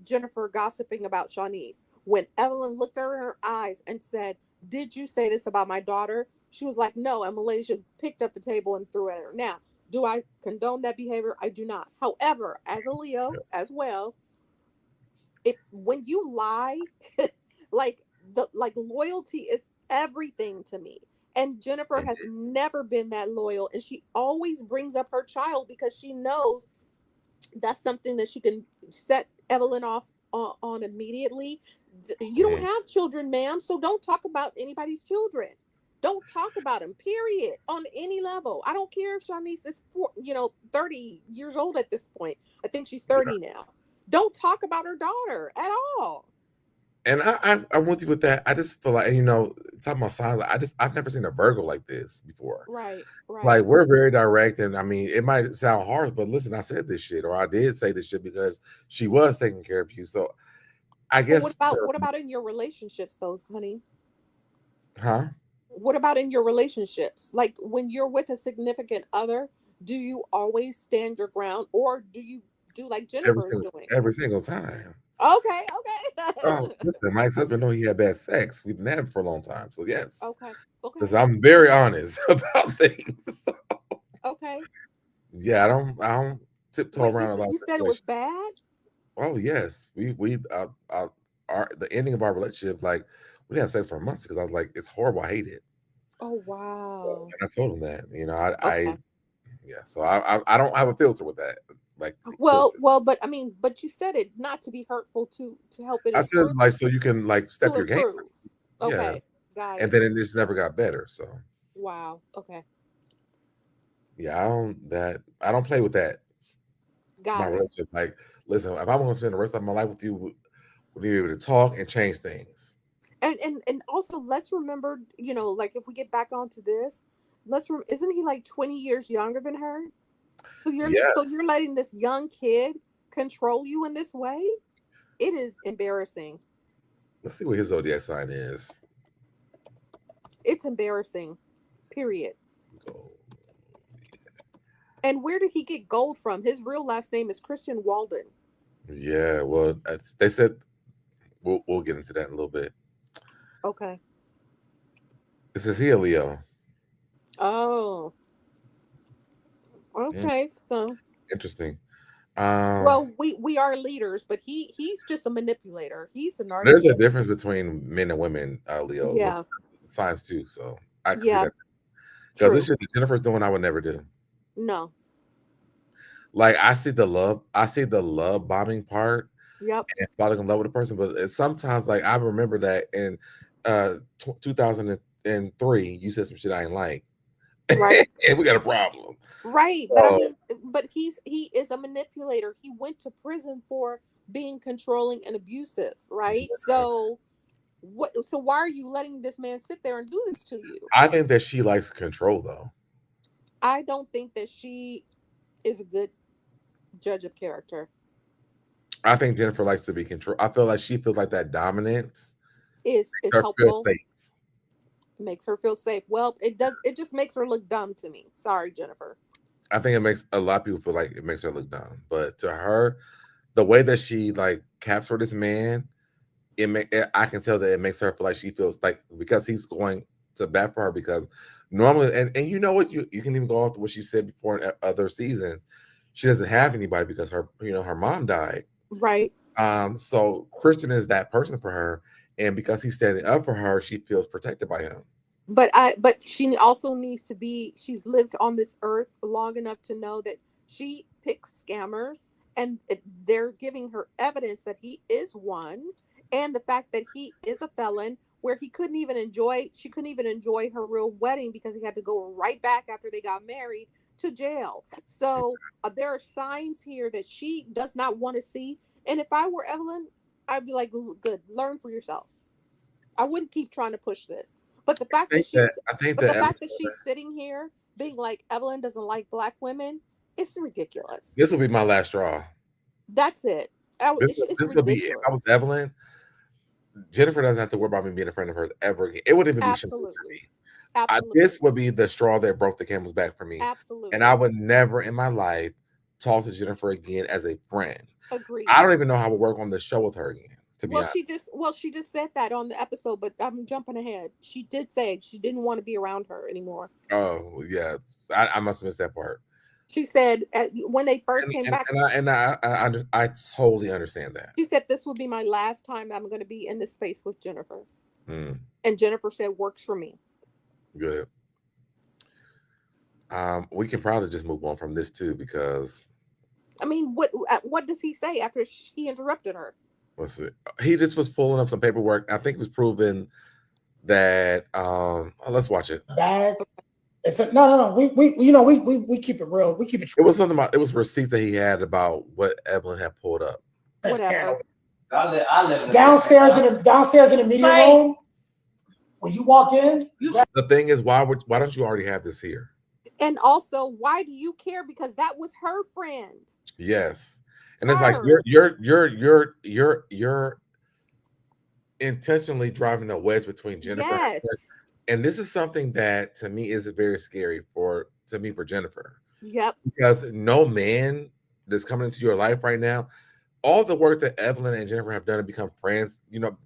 Jennifer gossiping about Shanice. When Evelyn looked her in her eyes and said, "Did you say this about my daughter?" She was like, "No," and Malaysia picked up the table and threw it at her. Now, do I condone that behavior? I do not. However, as a Leo as well, when you lie, like loyalty is everything to me. And Jennifer has never been that loyal, and she always brings up her child because she knows that's something that she can set Evelyn off on immediately. You don't have children, ma'am, so don't talk about anybody's children. Don't talk about them, period, on any level. I don't care if Shanice is 30 years old at this point. I think she's 30 now. Don't talk about her daughter at all. And I'm with you with that. I just feel like, talking about silence, I've never seen a Virgo like this before. Right. Like, we're very direct, and I mean, it might sound harsh, but listen, I said this shit, or I did say this shit because she was taking care of you. So I guess. What about in your relationships, though, honey? Huh? What about in your relationships? Like, when you're with a significant other, do you always stand your ground, or do you do like Jennifer is doing? Every single time. Okay. Oh, listen, my ex-husband know he had bad sex. We didn't have it for a long time, so yes. Okay. Listen, I'm very honest about things. So. Okay. Yeah, I don't tiptoe around a lot. You said it was bad? Oh yes, we the ending of our relationship, like, we didn't have sex for months because I was like, it's horrible. I hate it. Oh wow. So, and I told him that, Yeah. So I don't have a filter with that. Like, well, but I mean, but you said it not to be hurtful to help it I said, improve. like, so you can like step To your game. improve. Yeah. Okay, got And it. then it just never got better. So Wow. Okay, yeah, I don't play with that. My got it. relationship. Like, listen, if I'm gonna spend the rest of my life with you, we need to be able to talk and change things. And also let's remember, like if we get back onto this, isn't he like 20 years younger than her? Yeah. So you're letting this young kid control you in this way? It is embarrassing. Let's see what his zodiac sign is. It's embarrassing. Period. Gold. And where did he get gold from? His real last name is Christian Walden. Yeah, well, they said we'll get into that in a little bit. Okay. It says he a Leo. Oh. Okay, so Interesting. well, we are leaders, but he's just a manipulator. He's a There's a narcissist. difference between men and women, Leo, with Yeah. signs too. So I can see Yeah. that. Because True. this shit that Jennifer's doing, I would never do. No. Like I see the love bombing part Yep. and falling in love with a person, but sometimes like I remember that in 2003, you said some shit I ain't like. Right. And we got a problem. Right. But I mean, but he is a manipulator. He went to prison for being controlling and abusive, right? So why are you letting this man sit there and do this to you? I think that she likes control though. I don't think that she is a good judge of character. I think Jennifer likes to be controlled. I feel like she feels like that dominance Is her helpful. feel safe. Makes her feel safe. Well, it just makes her look dumb to me. Sorry, Jennifer. I think it makes a lot of people feel like it makes her look dumb. But to her, the way that she like caps for this man, I can tell that it makes her feel like she feels like because he's going to bat for her because normally and you know what you can even go off what she said before in other seasons. She doesn't have anybody because her mom died. Right. So Christian is that person for her, and because he's standing up for her, she feels protected by him. But she also needs to be, she's lived on this earth long enough to know that she picks scammers and they're giving her evidence that he is one, and the fact that he is a felon where she couldn't even enjoy her real wedding because he had to go right back after they got married to jail. So there are signs here that she does not want to see. And if I were Evelyn, I'd be like, good, learn for yourself. I wouldn't keep trying to push this. But the fact that she's sitting here being like Evelyn doesn't like black women, it's ridiculous. This will be my last straw. That's it. This will be if I was Evelyn. Jennifer doesn't have to worry about me being a friend of hers ever again. It wouldn't even be shameful for me. Absolutely. This would be the straw that broke the camel's back for me. Absolutely. And I would never in my life talk to Jennifer again as a friend. Agreed. I don't even know how to work on the show with her again. To be honest. She just said that on the episode, but I'm jumping ahead. She did say she didn't want to be around her anymore. Oh yeah, I must have missed that part. She said when they first came back, and I totally understand that. She said this will be my last time I'm going to be in this space with Jennifer. Mm. And Jennifer said works for me. Good. We can probably just move on from this too because. I mean, what does he say after he interrupted her? Let's see. He just was pulling up some paperwork. I think it was proven that. Let's watch it. Bag. It's no. We keep it real. We keep it. It was something about. It was receipts that he had about what Evelyn had pulled up. Whatever. I live downstairs in the media room. When you walk in, the thing is, why don't you already have this here? And also, why do you care? Because that was her friend. Yes. And it's like you're intentionally driving a wedge between Jennifer. Yes. And this is something that to me is very scary for Jennifer. Yep. Because no man that's coming into your life right now, all the work that Evelyn and Jennifer have done to become friends,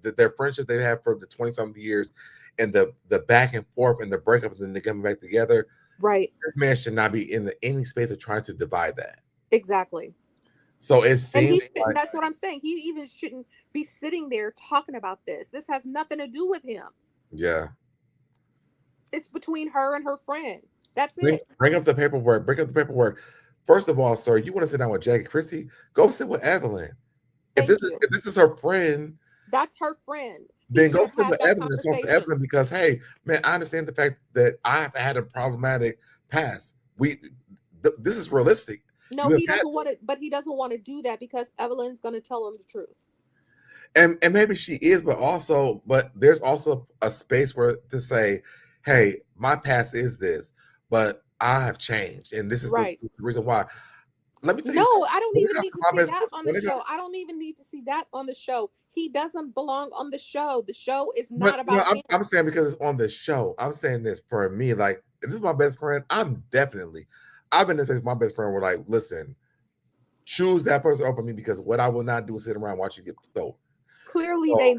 their friendship they have for the 20-something years and the back and forth and the breakup and then they coming back together. Right. This man should not be in any space of trying to divide that. Exactly. So it seems and that's what I'm saying. He even shouldn't be sitting there talking about this. This has nothing to do with him. Yeah. It's between her and her friend. That's it. Bring up the paperwork. Bring up the paperwork. First of all, sir, you want to sit down with Jackie Christie? Go sit with Evelyn. If this is her friend, that's her friend. Then go sit with Evelyn and talk to Evelyn because, hey, man, I understand the fact that I've had a problematic past. This is realistic. No, he doesn't want to, but he doesn't want to do that because Evelyn's going to tell him the truth. And maybe she is, but there's also a space where to say, hey, my past is this, but I have changed, and this is the reason why. Let me tell you. No, I don't even need to see that on the show. I don't even need to see that on the show. He doesn't belong on the show. The show is not about him. I'm saying because it's on the show. I'm saying this for me. Like, if this is my best friend, I've been in this with my best friend. We're like, listen, choose that person over me because what I will not do is sit around watch you get stole. Clearly,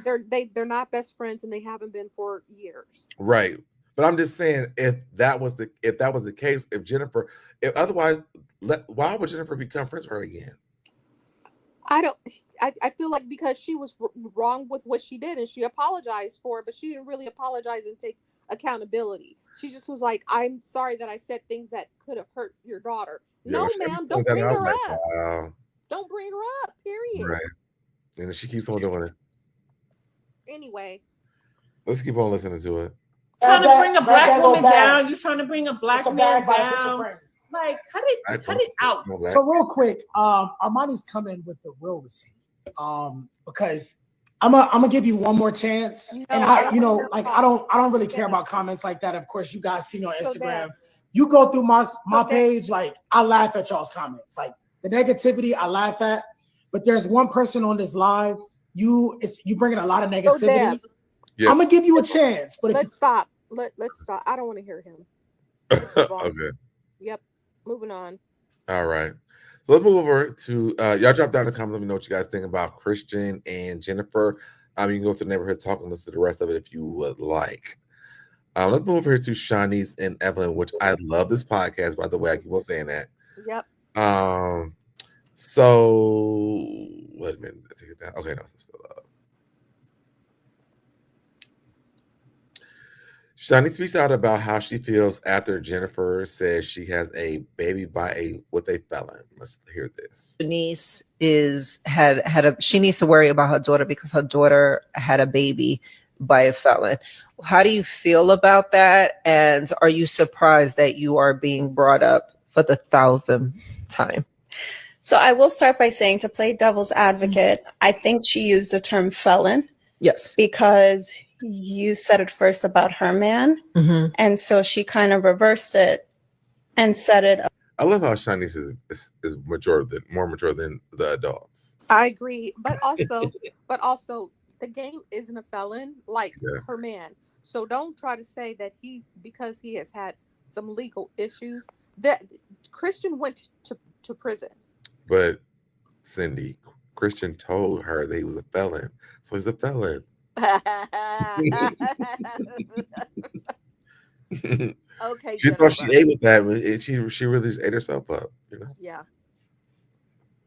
they're not best friends and they haven't been for years. Right. But I'm just saying, if that was the case, otherwise, why would Jennifer become friends with her again? I feel like because she was wrong with what she did and she apologized for it, but she didn't really apologize and take accountability. She just was like, I'm sorry that I said things that could have hurt your daughter. Yeah, no, ma'am, don't bring her up. Wow. Don't bring her up, period. Right. And she keeps on doing it. Anyway. Let's keep on listening to it. Trying to bring a black woman down. You're trying to bring a black man down. Like, cut it out. So real quick, Armani's coming with the real receipt. Because I'm gonna give you one more chance. No, and I don't really care about comments like that. Of course, you guys see me on Instagram. You go through my page, like I laugh at y'all's comments. Like the negativity, I laugh at. But there's one person on this live. You bringing a lot of negativity. Yep. I'm gonna give you a chance, but let's stop. Let's stop. I don't want to hear him. Okay. Yep. Moving on. All right. So let's move over to y'all drop down in the comments. Let me know what you guys think about Christian and Jennifer. You can go to the neighborhood talk and listen to the rest of it if you would like. Let's move over here to Shanice and Evelyn, which I love this podcast, by the way. I keep on saying that. Yep. So wait a minute. Take it down. Okay, no, it's still up. Shani speaks out about how she feels after Jennifer says she has a baby by with a felon. Let's hear this. Shanice she needs to worry about her daughter because her daughter had a baby by a felon. How do you feel about that? And are you surprised that you are being brought up for the 1,000th time? So I will start by saying, to play devil's advocate, I think she used the term felon. Yes. Because you said it first about her man. Mm-hmm. And so she kind of reversed it and said it. I love how Shanice is more mature than the adults. I agree. But also the game isn't a felon like her man. So don't try to say that because he has had some legal issues, that Christian went to prison. But Cindy, Christian told her that he was a felon. So he's a felon. Okay. She thought she ate with that, but she really just ate herself up, you know? Yeah.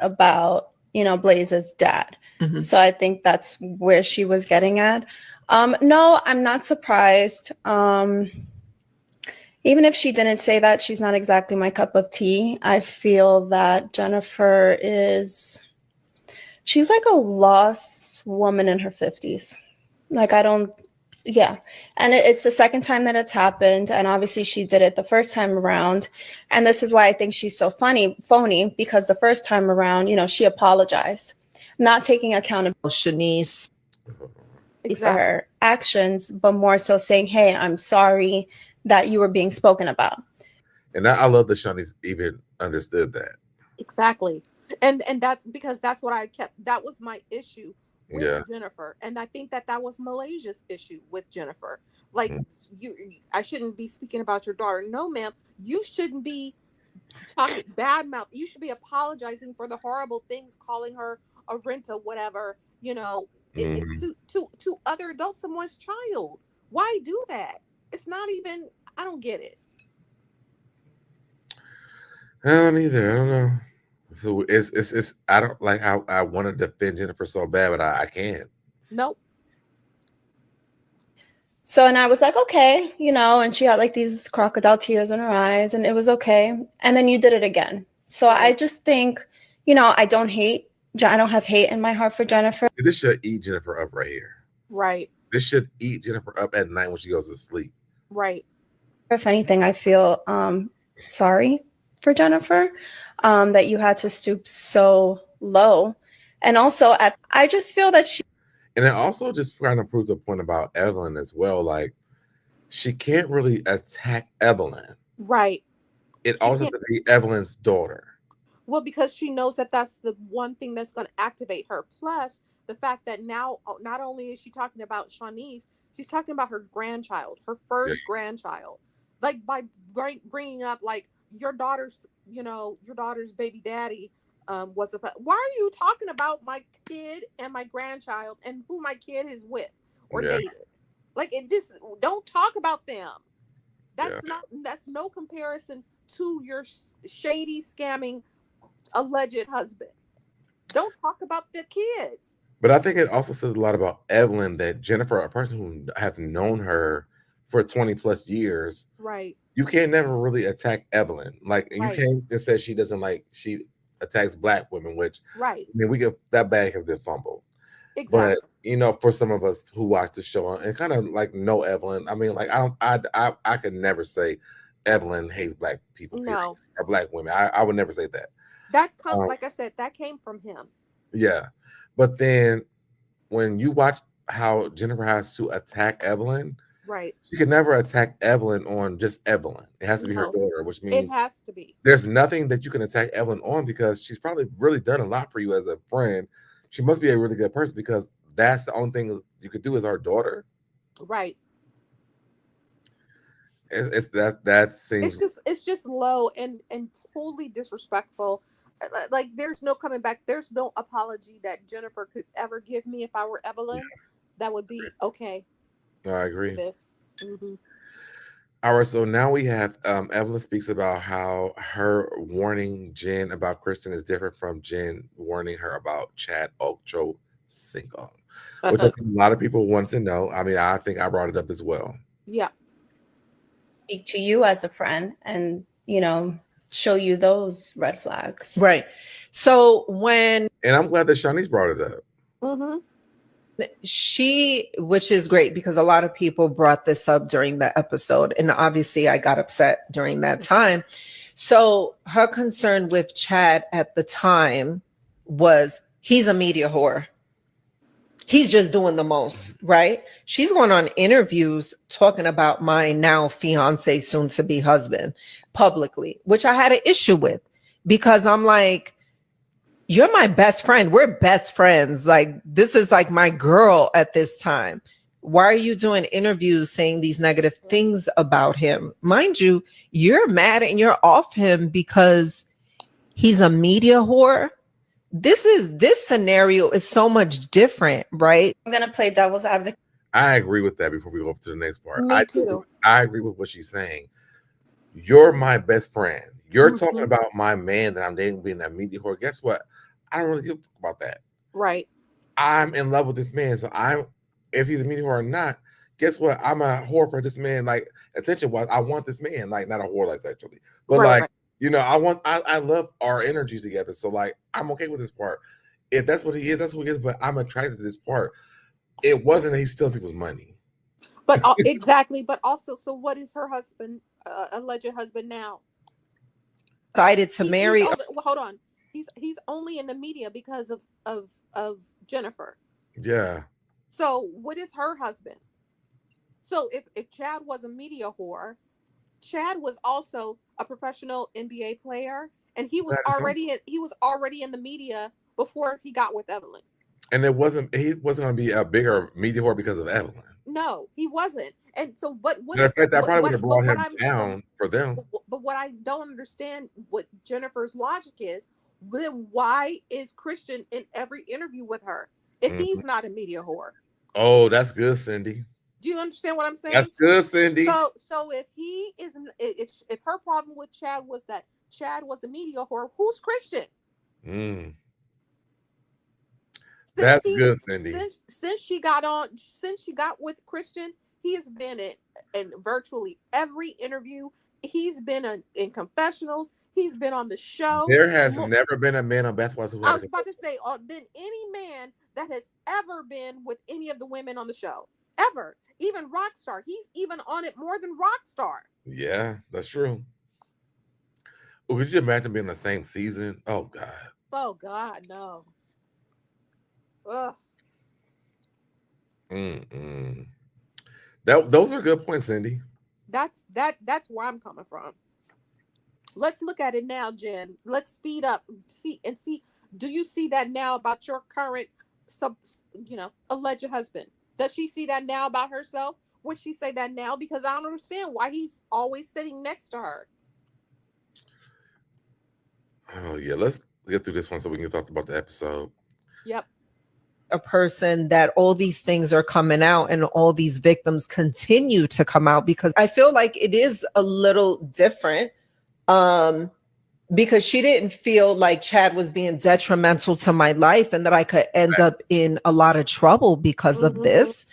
About, Blaze's dad. Mm-hmm. So I think that's where she was getting at. No, I'm not surprised. Even if she didn't say that, she's not exactly my cup of tea. I feel that Jennifer she's like a lost woman in her 50s. Like, and it's the second time that it's happened. And obviously she did it the first time around. And this is why I think she's so phony, because the first time around, she apologized, not taking accountability Shanice for her actions, but more so saying, hey, I'm sorry that you were being spoken about. And I love that Shanice even understood that. Exactly. And that's because that's what that was my issue with Jennifer. And I think that was Malaysia's issue with Jennifer. Like, I shouldn't be speaking about your daughter. No, ma'am, you shouldn't be talking bad mouth. You should be apologizing for the horrible things, calling her a renta, whatever, to other adults, someone's child. Why do that? It's not even, I don't get it. I don't either. I don't know. So it's I don't like how I want to defend Jennifer so bad, but I can't. Nope. So, and I was like, okay, you know, and she had like these crocodile tears in her eyes, and it was okay. And then you did it again. So I just think, you know, I don't have hate in my heart for Jennifer. This should eat Jennifer up right here. Right. This should eat Jennifer up at night when she goes to sleep. Right. If anything, I feel sorry for Jennifer that you had to stoop so low. And also, I just feel that she. And it also just kind of proves the point about Evelyn as well. Like, she can't really attack Evelyn. Right. It also has to be Evelyn's daughter. Well, because she knows that that's the one thing that's going to activate her. Plus, the fact that now, not only is she talking about Shawnee's, she's talking about her grandchild, her first grandchild. Like, by bringing up, like, your daughter's baby daddy was a. Why are you talking about my kid and my grandchild and who my kid is with or dated? Like, it just, don't talk about them. That's no comparison to your shady, scamming, alleged husband. Don't talk about the kids. But I think it also says a lot about Evelyn that Jennifer, a person who have known her for 20 plus years, right? You can't never really attack Evelyn. Like, you can't just say she doesn't like, she attacks Black women, which, right? I mean, that bag has been fumbled. Exactly. But, you know, for some of us who watch the show and kind of like know Evelyn, I mean, like, I could never say Evelyn hates Black people, no, or Black women. I would never say that. That comes, like I said, that came from him. Yeah. But then when you watch how Jennifer has to attack Evelyn, right? She can never attack Evelyn on just Evelyn. It has to be her daughter, which means it has to be. There's nothing that you can attack Evelyn on because she's probably really done a lot for you as a friend. She must be a really good person because that's the only thing you could do as our daughter. Right. It's that seems it's just low and totally disrespectful. Like, there's no coming back. There's no apology that Jennifer could ever give me if I were Evelyn. That would be okay. I agree. This. Mm-hmm. All right, so now we have Evelyn speaks about how her warning Jen about Christian is different from Jen warning her about Chad Ocho Cinco, which I think a lot of people want to know. I mean, I think I brought it up as well. Yeah. Speak to you as a friend and, you know, show you those red flags. Right. So and I'm glad that Shawnee's brought it up. Mm-hmm. Which is great because a lot of people brought this up during the episode, and obviously I got upset during that time. So her concern with Chad at the time was he's a media whore. He's just doing the most, right? She's going on interviews talking about my now fiance, soon to be husband, publicly, which I had an issue with because I'm like, you're my best friend. We're best friends. Like, this is like my girl at this time. Why are you doing interviews saying these negative things about him? Mind you, you're mad and you're off him because he's a media whore. This scenario is so much different, right? I'm going to play devil's advocate. I agree with that before we go to the next part. Me too. I agree with what she's saying. You're my best friend. You're talking about my man that I'm dating being a media whore. Guess what? I don't really give a fuck about that. Right. I'm in love with this man. So if he's a media whore or not, guess what? I'm a whore for this man. Like, attention-wise, I want this man. Like, not a whore, like, sexually. But right. You know, I love our energies together. So, like, I'm okay with this part. If that's what he is, that's who he is. But I'm attracted to this part. It wasn't that he's stealing people's money. But exactly. But also, so what is her husband, alleged husband now? Decided to marry. Hold on. He's only in the media because of Jennifer. Yeah. So what is her husband? So if Chad was a media whore, Chad was also a professional NBA player, and he was already in the media before he got with Evelyn. And he wasn't going to be a bigger media whore because of Evelyn. No, he wasn't. And so, what? In fact, that probably would have brought him down for them. But what I don't understand, what Jennifer's logic is, then why is Christian in every interview with her if he's not a media whore? Oh, that's good, Cindy. Do you understand what I'm saying? That's good, Cindy. So if he isn't, if her problem with Chad was that Chad was a media whore, who's Christian? That's good, Cindy. Since she got with Christian, He has been in virtually every interview. He's been in confessionals. He's been on the show. There has never been a man on Basketball Wives who had I was about to say, been any man that has ever been with any of the women on the show. Ever. Even Rockstar. He's even on it more than Rockstar. Yeah, that's true. Well, could you imagine being in the same season? Oh, God. Oh, God, no. Ugh. Those are good points, Cindy. That's where I'm coming from. Let's look at it now, Jen. Let's speed up. See. Do you see that now about your current alleged husband? Does she see that now about herself? Would she say that now? Because I don't understand why he's always sitting next to her. Oh, yeah. Let's get through this one so we can talk about the episode. Yep. A person that all these things are coming out and all these victims continue to come out, because I feel like it is a little different. Because she didn't feel like Chad was being detrimental to my life and that I could end up in a lot of trouble because of this.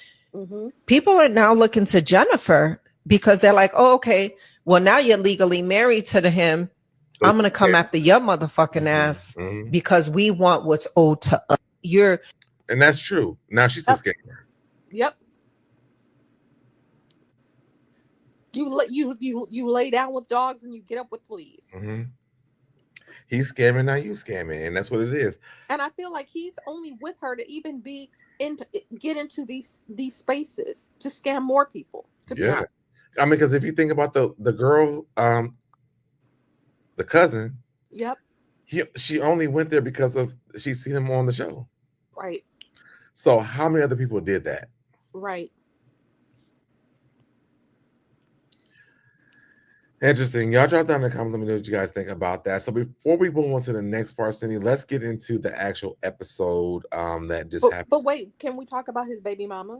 People are now looking to Jennifer because they're like, oh, okay, well, now you're legally married to him. So I'm going to come after your motherfucking ass because we want what's owed to us. And that's true. Now she's a scammer. Yep. You lay down with dogs and you get up with fleas. He's scamming, now you scamming, and that's what it is. And I feel like he's only with her to even get into these spaces to scam more people. Yeah, I mean, because if you think about the girl, the cousin. Yep. She only went there because she's seen him on the show. Right. So how many other people did that? Right. Interesting. Y'all drop down in the comments. Let me know what you guys think about that. So before we move on to the next part, Cindy, let's get into the actual episode that just happened. But wait, can we talk about his baby mama?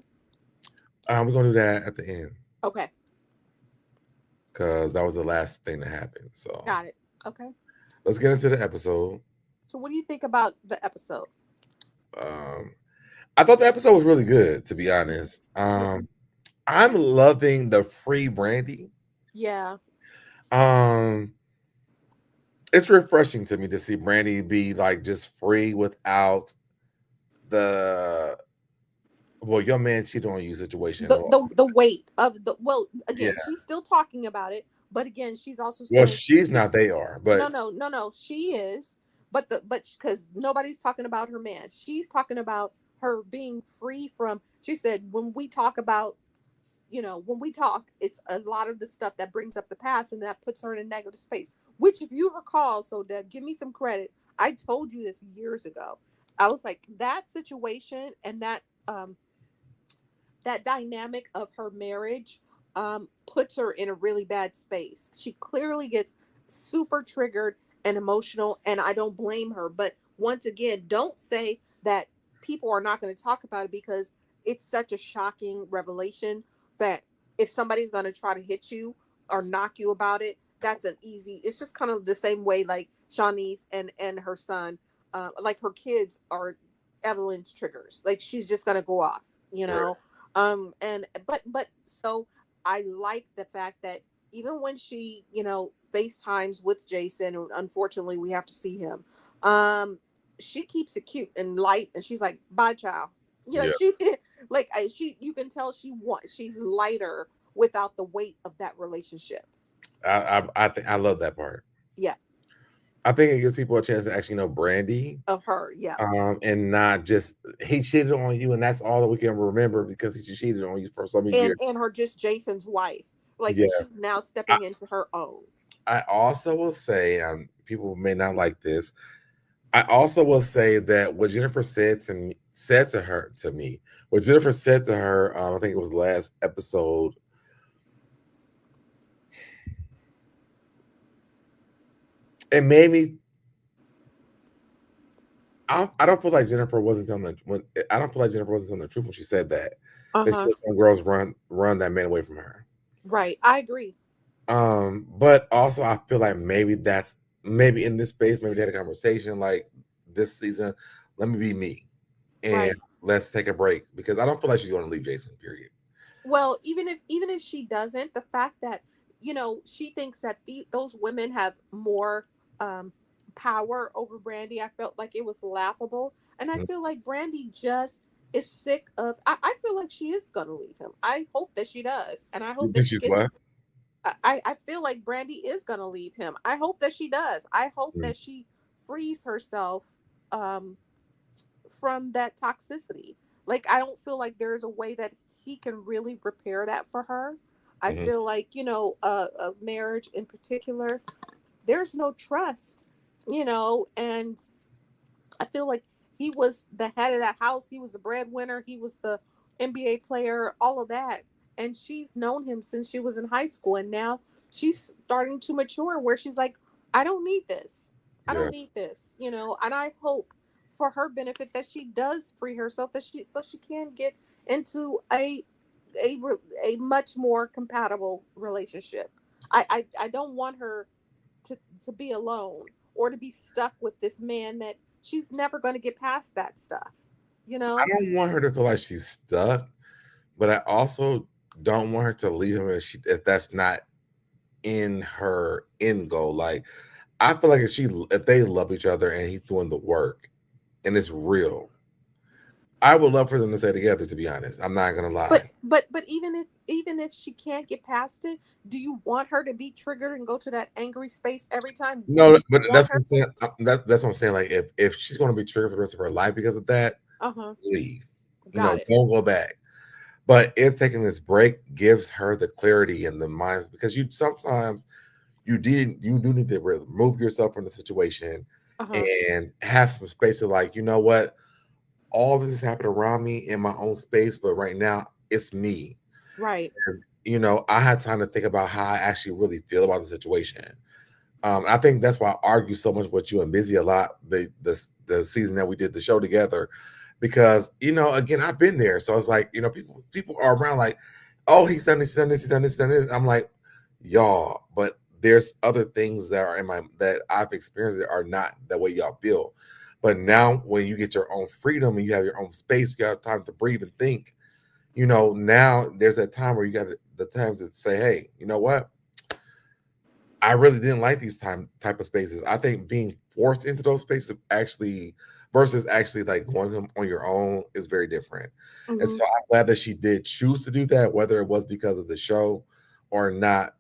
We're gonna do that at the end. Okay. Because that was the last thing that happened. So got it. Okay. Let's get into the episode. So what do you think about the episode? I thought the episode was really good, to be honest. I'm loving the free Brandy. Yeah. It's refreshing to me to see Brandy be like just free without the your man cheated on you situation. The weight of she's still talking about it, but again, she's also saying she's not. They are, but no, she is. But because nobody's talking about her man, she's talking about her being free from. She said when we talk, it's a lot of the stuff that brings up the past and that puts her in a negative space. Which, if you recall, so Deb, give me some credit. I told you this years ago. I was like, that situation and that dynamic of her marriage puts her in a really bad space. She clearly gets super triggered and emotional, and I don't blame her. But once again, don't say that people are not going to talk about it, because it's such a shocking revelation that if somebody's going to try to hit you or knock you about it, it's just kind of the same way like Shawnee's and her son, like her kids are Evelyn's triggers. Like she's just going to go off, Right. But so I like the fact that even when she, FaceTimes with Jason, and unfortunately we have to see him, she keeps it cute and light, and she's like, bye, child. You can tell she's lighter without the weight of that relationship. I think I love that part. Yeah. I think it gives people a chance to actually know Brandy of her, yeah. And not just he cheated on you and that's all that we can remember because he cheated on you for so many years. And her just Jason's wife. She's now stepping into her own. I also will say, people may not like this. I also will say that what Jennifer said to me, what Jennifer said to her, I think it was last episode. It made me. I don't feel like Jennifer wasn't telling the truth when she said that. That she let some girls run that man away from her. Right, I agree. But also I feel like maybe in this space, maybe they had a conversation like this season. Let me be me, and let's take a break because I don't feel like she's going to leave Jason. Period. Well, even if she doesn't, the fact that she thinks that those women have more power over Brandy, I felt like it was laughable, and I feel like Brandy just is sick of. I feel like she is gonna leave him. I hope that she does, and I You hope that think she she's gets. what? I feel like Brandy is gonna leave him. I hope that she does. I hope Mm. that she frees herself um, from that toxicity. Like I don't feel like there's a way that he can really repair that for her. I Mhm. feel like a marriage in particular, there's no trust, and I feel like he was the head of that house. He was the breadwinner. He was the NBA player, all of that. And she's known him since she was in high school. And now she's starting to mature where she's like, I don't need this. I Yeah. don't need this, and I hope for her benefit that she does free herself so she can get into a, a much more compatible relationship. I don't want her to be alone or to be stuck with this man that she's never going to get past that stuff, I don't want her to feel like she's stuck, but I also don't want her to leave him if that's not in her end goal. Like I feel like if they love each other and he's doing the work and it's real, I would love for them to stay together. To be honest, I'm not gonna lie. But even if she can't get past it, do you want her to be triggered and go to that angry space every time? No, Do you but want that's what her I'm saying. That's what I'm saying. Like if she's gonna be triggered for the rest of her life because of that, leave. Got it. Don't go back. But if taking this break gives her the clarity and the mind, because you do need to remove yourself from the situation and have some space to like, you know what, all this is happening around me in my own space, but right now it's me. Right. And, I had time to think about how I actually really feel about the situation. I think that's why I argue so much with you and Busy a lot the season that we did the show together, because again, I've been there. So it's like, people are around like, oh, he's done this, he's done this, he's done this, he's done this. I'm like, y'all, but there's other things that are that I've experienced that are not the way y'all feel. But now when you get your own freedom and you have your own space, you have time to breathe and think, now there's that time where you got the time to say, hey, you know what? I really didn't like these type of spaces. I think being forced into those spaces versus actually like going them on your own is very different. And so I'm glad that she did choose to do that, whether it was because of the show or not.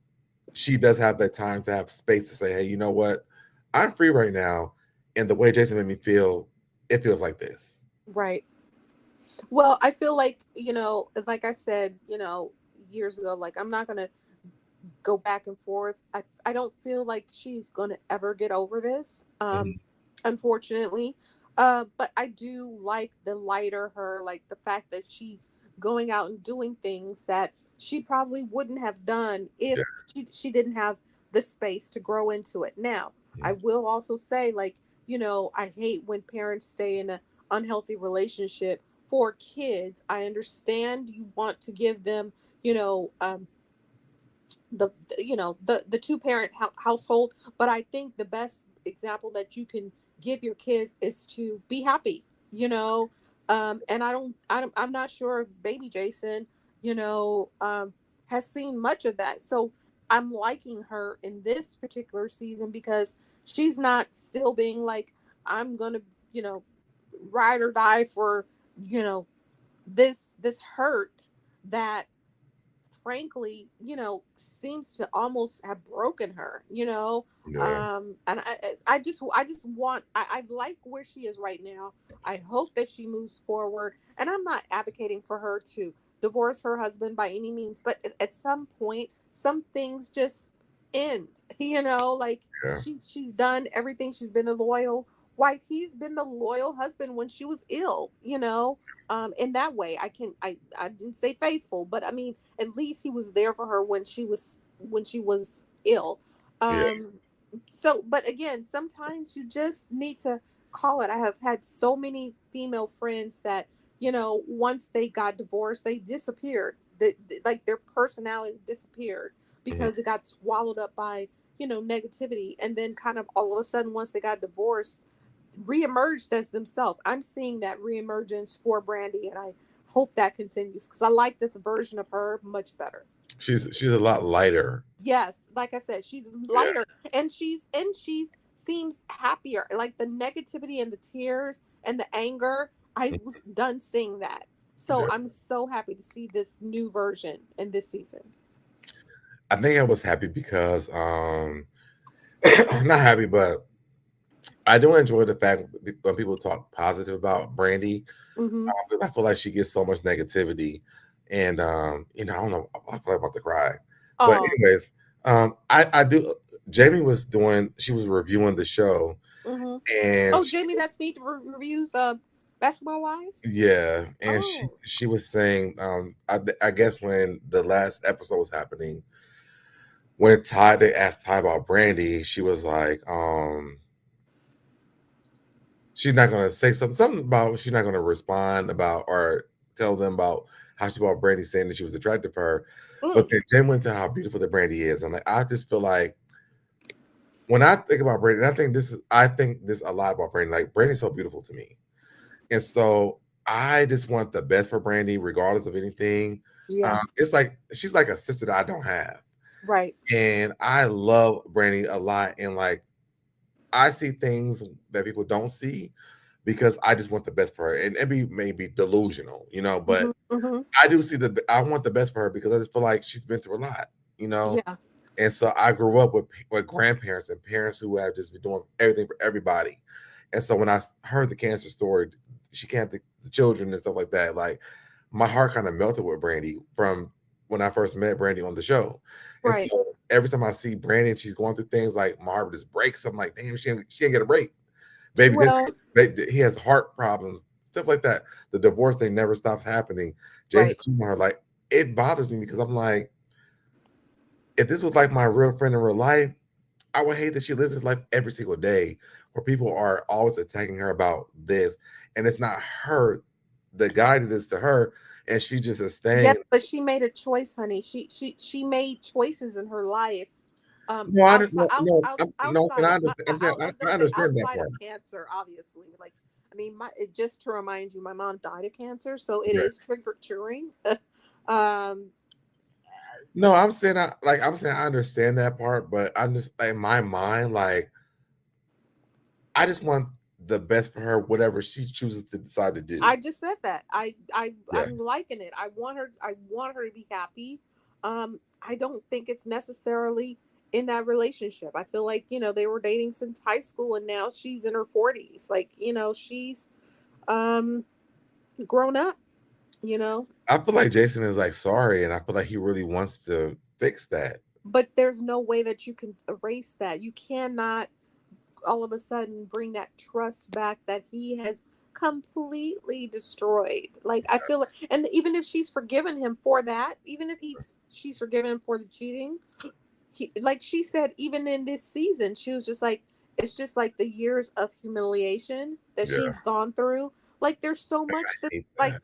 She does have that time to have space to say, hey, you know what? I'm free right now. And the way Jason made me feel, it feels like this. Right. Well, I feel like, like I said, years ago, like I'm not going to go back and forth. I don't feel like she's going to ever get over this. Unfortunately. But I do like the lighter her, like the fact that she's going out and doing things that she probably wouldn't have done if she didn't have the space to grow into it. Now, I will also say, like, I hate when parents stay in an unhealthy relationship for kids. I understand you want to give them, the two parent household, but I think the best example that you can give your kids is to be happy, and I'm not sure if baby Jason has seen much of that. So I'm liking her in this particular season because she's not still being like, I'm gonna ride or die for this hurt that frankly, seems to almost have broken her, and I just want, I like where she is right now. I hope that she moves forward, and I'm not advocating for her to divorce her husband by any means, but at some point, some things just end, like she's done everything. She's been the loyal wife. He's been the loyal husband when she was ill, in that way. I didn't say faithful, but I mean, at least he was there for her when she was ill. So, but again, sometimes you just need to call it. I have had so many female friends that once they got divorced, they disappeared. Like their personality disappeared because it got swallowed up by negativity, and then kind of all of a sudden, once they got divorced, reemerged as themselves. I'm seeing that reemergence for Brandy, and I hope that continues because I like this version of her much better. She's a lot lighter. Yes, like I said, she's lighter and she's seems happier. Like the negativity and the tears and the anger, I was done seeing that. So I'm so happy to see this new version in this season. I think I was happy because not happy, but I do enjoy the fact when people talk positive about Brandy. Because I feel like she gets so much negativity, and I don't know. I feel like I'm about to cry. But anyways, I do. Jamie was reviewing the show, and Jamie, that's me reviews Basketball Wives. Yeah, and she was saying, I guess when the last episode was happening, when they asked Ty about Brandy, she was like, she's not gonna say something about she's not gonna respond about or tell them about how she about Brandy, saying that she was attracted to her. But then Jen went to how beautiful the Brandy is. And like I just feel like when I think about Brandy, and I think this a lot about Brandy. Like Brandy's so beautiful to me. And so I just want the best for Brandy, regardless of anything. Yeah. It's like she's like a sister that I don't have. Right. And I love Brandy a lot. And like I see things that people don't see because I just want the best for her. And it may be delusional, but I do see I want the best for her because I just feel like she's been through a lot, Yeah. And so I grew up with grandparents and parents who have just been doing everything for everybody. And so when I heard the cancer story, she can't the children and stuff like that. Like my heart kind of melted with Brandy from when I first met Brandy on the show. Right. And so every time I see Brandy and she's going through things, like my heart just breaks. I'm like, damn, she ain't get a break. Baby, he has heart problems, stuff like that. The divorce thing never stops happening. Jason cheating on her, like it bothers me because I'm like, if this was like my real friend in real life, I would hate that she lives this life every single day where people are always attacking her about this. And it's not her, the guy did this to her, and she just is staying. Yeah, but she made a choice, honey. She made choices in her life. I understand that part. Of cancer, obviously. Like, I mean, just to remind you, my mom died of cancer, so it is triggering. No, I'm saying I understand that part, but I'm just in my mind, like I just want the best for her, whatever she chooses to decide to do. I just said that. I'm liking it. I want her to be happy. I don't think it's necessarily in that relationship. I feel like, they were dating since high school and now she's in her 40s. Like, she's grown up, I feel like Jason is like sorry, and I feel like he really wants to fix that. But there's no way that you can erase that. You cannot all of a sudden bring that trust back that he has completely destroyed. Like I feel like, and even if she's forgiven him for that, even if she's forgiven him for the cheating, like she said, even in this season, she was just like, it's just like the years of humiliation that she's gone through. Like there's so much that, like,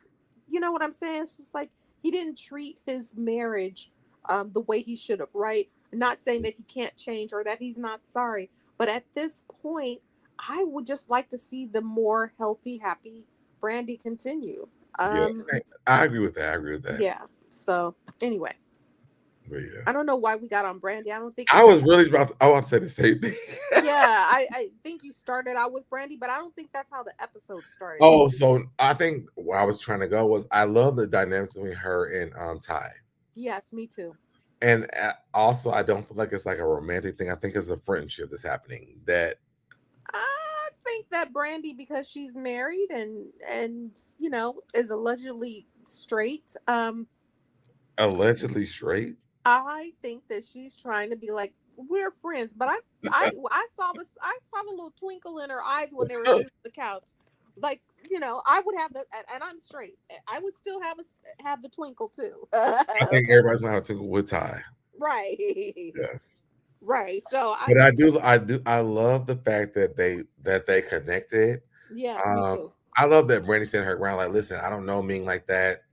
you know what I'm saying? It's just like he didn't treat his marriage the way he should have, right? Not saying that he can't change or that he's not sorry, but at this point, I would just like to see the more healthy, happy Brandy continue. Yes, I agree with that. Yeah. So anyway. But yeah. I don't know why we got on Brandy. I don't think I was really about to, I want to say the same thing. Yeah, I think you started out with Brandy, but I don't think that's how the episode started. Oh, so I think where I was trying to go was I love the dynamics between her and Ty. Yes, me too. And also, I don't feel like it's like a romantic thing. I think it's a friendship that's happening. That I think that Brandy, because she's married and is allegedly straight. Allegedly straight. I think that she's trying to be like, we're friends, but I saw the little twinkle in her eyes when they were sitting on the couch. Like, I would have and I'm straight. I would still have the twinkle too. I think everybody's gonna have a twinkle with Ty. Right. Yes. Right. So I love the fact that they connected. Yes, me too. I love that Brandy said her ground, like, listen, I don't know Ming like that,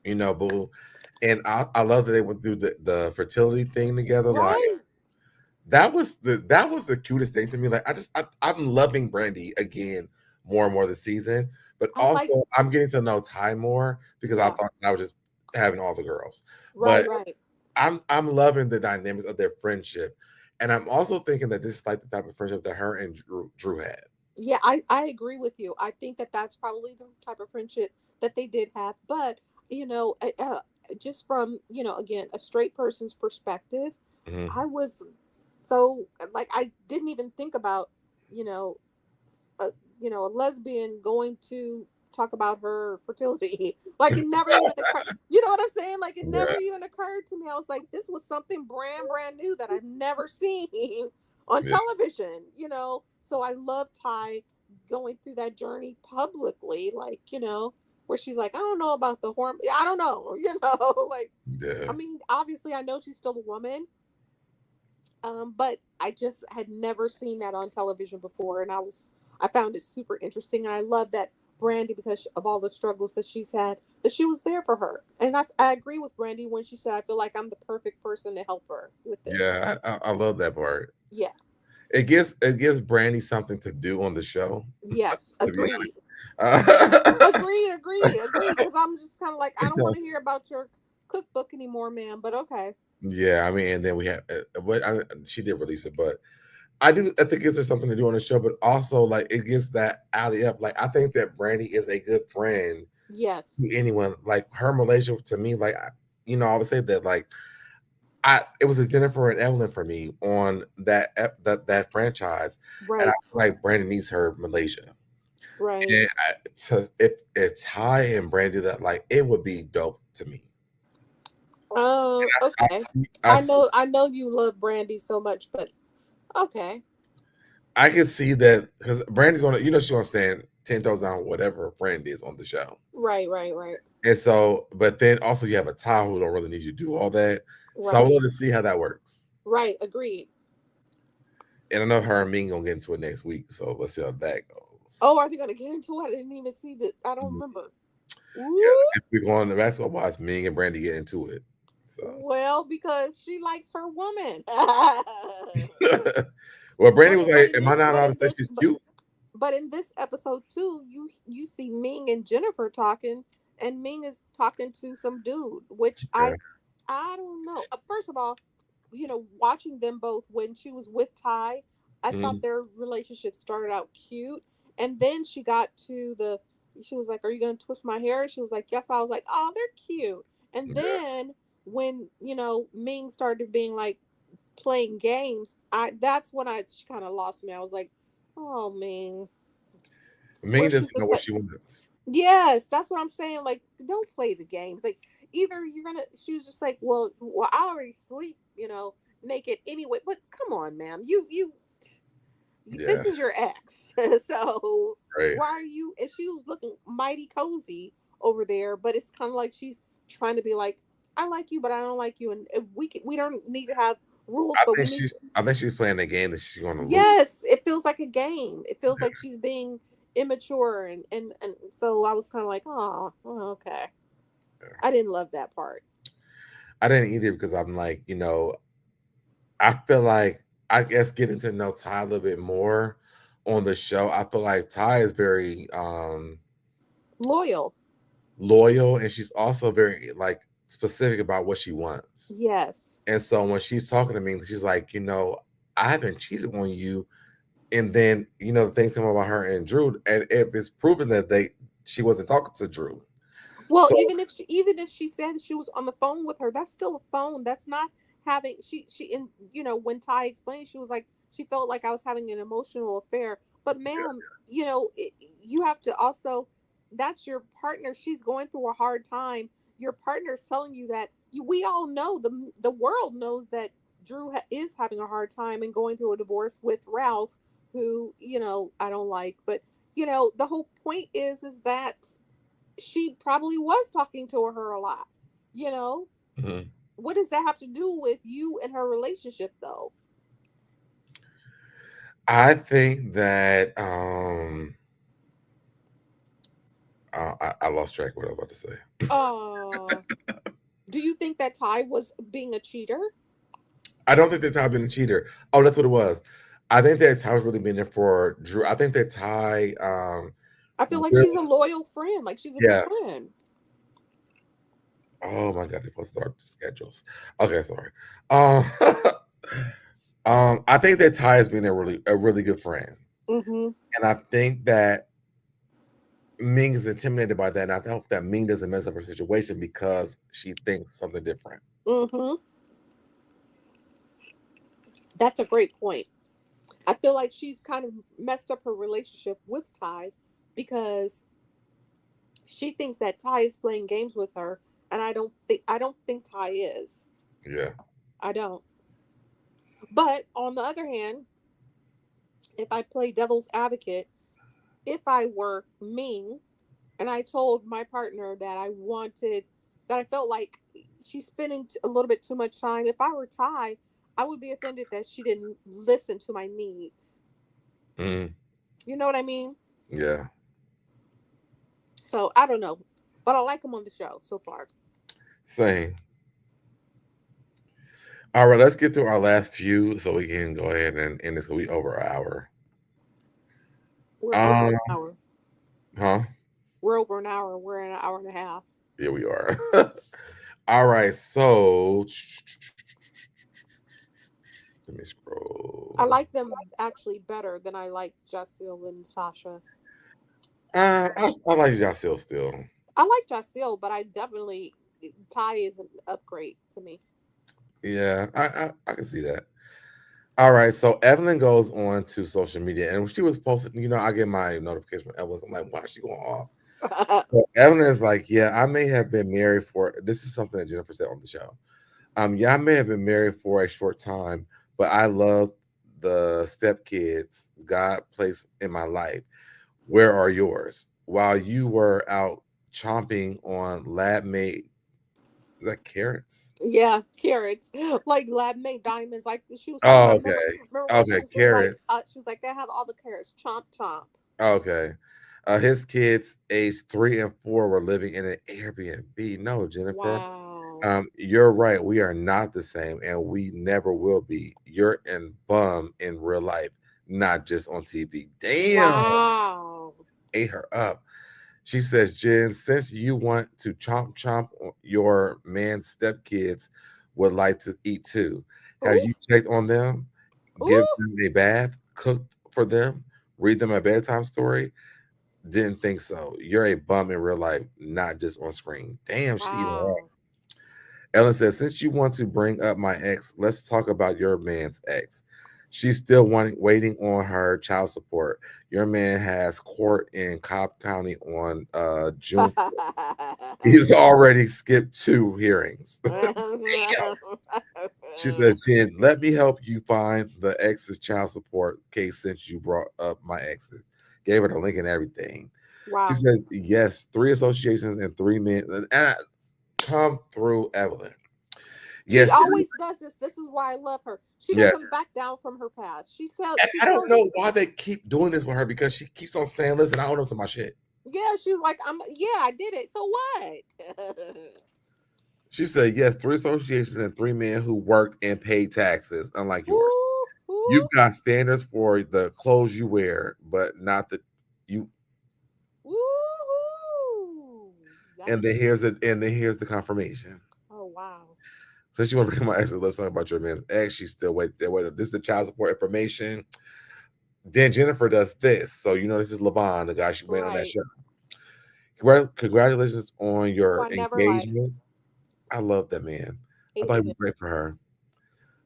boo. And I love that they went through the fertility thing together. Right. Like that was the cutest thing to me. Like I'm loving Brandy again more and more this season But also, I'm getting to know Ty more because I thought I was just having all the girls. Right, But right. I'm loving the dynamics of their friendship, and I'm also thinking that this is like the type of friendship that her and Drew had. Yeah, I agree with you. I think that that's probably the type of friendship that they did have. But just from again a straight person's perspective, I was so like I didn't even think about you know a, a lesbian going to talk about her fertility. Like it never even occurred. You know what I'm saying? Like it never even occurred to me. I was like, this was something brand new that I've never seen on television. So I love Ty going through that journey publicly, like where she's like, I don't know about the hormone. I don't know, like. I mean, obviously, I know she's still a woman, but I just had never seen that on television before, and I found it super interesting, and I love that Brandy, because of all the struggles that she's had, that she was there for her. And I agree with Brandy when she said, I feel like I'm the perfect person to help her with this. Yeah, I love that part. Yeah. It gives Brandy something to do on the show. Yes, agreed. Agreed. Because I'm just kind of like, I don't want to hear about your cookbook anymore, man. But okay. Yeah, I mean, and then we have, she did release it, but I think it gives her something to do on the show, but also like it gives that alley up. Like I think that Brandy is a good friend. Yes. To anyone. Like her relationship to me, like I would say that like it was a Jennifer and Evelyn for me on that franchise, right? And I feel like Brandy needs her Malaysia, right? And if Ty and Brandy that like it would be dope to me. Oh, okay. I know you love Brandy so much, but okay. I can see that because Brandy's gonna, she's gonna stand 10 toes down whatever her friend is on the show. Right. And so, but then also you have a Ty who don't really need you to do all that. Right. So I want to see how that works. Right, agreed. And I know her and Ming gonna get into it next week, so let's see how that goes. Oh, are they gonna get into it? I didn't even see that. I don't remember. Yeah, next week on the basketball wise, Ming and Brandy get into it. So well, because she likes her woman. Well, Brandy was like, "Am I not allowed to say she's cute?" But in this episode too, you see Ming and Jennifer talking, and Ming is talking to some dude, which I don't know. First of all, watching them both when she was with Ty, I thought their relationship started out cute, and then she got to she was like, "Are you gonna twist my hair?" She was like, "Yes." I was like, "Oh, they're cute." And then when Ming started being like playing games, that's when she kind of lost me. I was like, oh, Ming doesn't know what she wants. Yes, that's what I'm saying. Like, don't play the games. Like, either she was just like, well, I already sleep naked anyway. But come on, ma'am, this is your ex. So why are you? And she was looking mighty cozy over there, but it's kind of like she's trying to be like, I like you, but I don't like you, and we don't need to have rules. I think she's playing the game that she's going to lose. Yes, it feels like a game. It feels like she's being immature, and so I was kind of like, oh, okay. I didn't love that part. I didn't either because I'm like, I feel like I guess getting to know Ty a little bit more on the show. I feel like Ty is very loyal, and she's also very like specific about what she wants. Yes. And so when she's talking to me, she's like, I haven't cheated on you. And then, the things come about her and Drew, and it's proven that she wasn't talking to Drew. Well, so, even if she said she was on the phone with her, that's still a phone. That's not having when Ty explained, she was like, she felt like I was having an emotional affair. But ma'am, you have to also, that's your partner. She's going through a hard time. Your partner's telling you that. We all know, the world knows that Drew is having a hard time and going through a divorce with Ralph, who I don't like. But the whole point is that she probably was talking to her a lot. Mm-hmm. What does that have to do with you and her relationship, though? I think that I lost track of what I was about to say. Do you think that Ty was being a cheater? I don't think that Ty been a cheater. Oh, that's what it was. I think that Ty was really being there for Drew. I think that Ty I feel like Really? she's a loyal friend. Like she's a Yeah. good friend. Oh my God, they're supposed to start the schedules. Okay, sorry. I think that Ty has been a really good friend. Mm-hmm. And I think that Ming is intimidated by that. And I hope that Ming doesn't mess up her situation because she thinks something different. Mm-hmm. That's a great point. I feel like she's kind of messed up her relationship with Ty because she thinks that Ty is playing games with her, and I don't think Ty is. Yeah. I don't. But on the other hand, if I play devil's advocate, if I were Ming and I told my partner that I felt like she's spending a little bit too much time, if I were Ty, I would be offended that she didn't listen to my needs. Mm. You know what I mean? Yeah. So I don't know, but I like him on the show so far. Same. All right, let's get to our last few so we can go ahead and end this. We over an hour. We're over an hour. Huh? We're over an hour. We're in an hour and a half. Yeah, we are. All right, so let me scroll. I like them actually better than I like Jaceel and Sasha. I like Jaceel still. I like Jaceel, but I definitely Ty is an upgrade to me. Yeah, I can see that. All right, so Evelyn goes on to social media, and she was posting. I get my notification from Evelyn. I'm like, why is she going off? So Evelyn is like, yeah, I may have been married for. This is something that Jennifer said on the show. Yeah, I may have been married for a short time, but I love the stepkids God placed in my life. Where are yours? While you were out chomping on lab-made, is that carrots? Yeah, carrots, like lab-made diamonds. Like she was talking Oh, about. okay. Remember when Okay, she was carrots. she was like, they have all the carrots. Chomp chomp. Okay. His kids, aged 3 and 4, were living in an Airbnb. No, Jennifer. Wow. You're right. We are not the same, and we never will be. You're in bum in real life, not just on TV. Damn. Wow. Ate her up. She says, Jen, since you want to chomp your man's stepkids would like to eat too. Have you checked on them? Give them a bath, cooked for them, read them a bedtime story? Didn't think so. You're a bum in real life, not just on screen. Damn, she eating her up. Ellen says, since you want to bring up my ex, let's talk about your man's ex. She's still waiting on her child support. Your man has court in Cobb County on June. He's already skipped 2 hearings. She says, Jen, let me help you find the ex's child support case since you brought up my exes. Gave her the link and everything. Wow. She says, yes, 3 associations and 3 men. Come through, Evelyn. Yes, she always does this. This is why I love her. She doesn't back down from her past. I don't know why they keep doing this with her because she keeps on saying, listen, I don't know to my shit. Yeah, she was like, I did it. So what? She said, yes, 3 associations and 3 men who worked and paid taxes, unlike yours. You've got standards for the clothes you wear, but not the you. And then here's the confirmation. Oh wow. Since you want to bring my ex, let's talk about your man's ex. She's still waiting. This is the child support information. Then Jennifer does this. So this is Levon, the guy she went on that show. Congratulations on your engagement. I love that man. I thought he was great for her.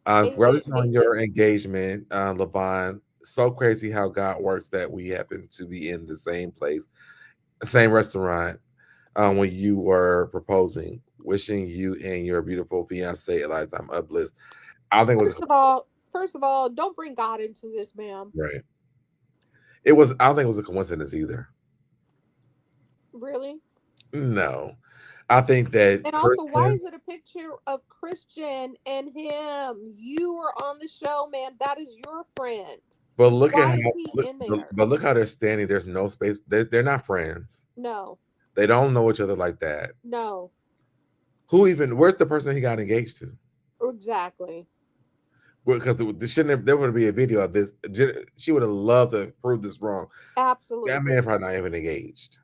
Congratulations on your engagement, Levon. So crazy how God works that we happen to be in the same place, the same restaurant when you were proposing. Wishing you and your beautiful fiance a lifetime of bliss. I think first of all, don't bring God into this, ma'am. Right. I don't think it was a coincidence either. Really? No. I think that. And also, why is it a picture of Christian and him? You were on the show, man. That is your friend. But look look how they're standing. There's no space. They're not friends. No. They don't know each other like that. No. Where's the person he got engaged to? Exactly. because there would be a video of this. She would have loved to prove this wrong. Absolutely. That man probably not even engaged.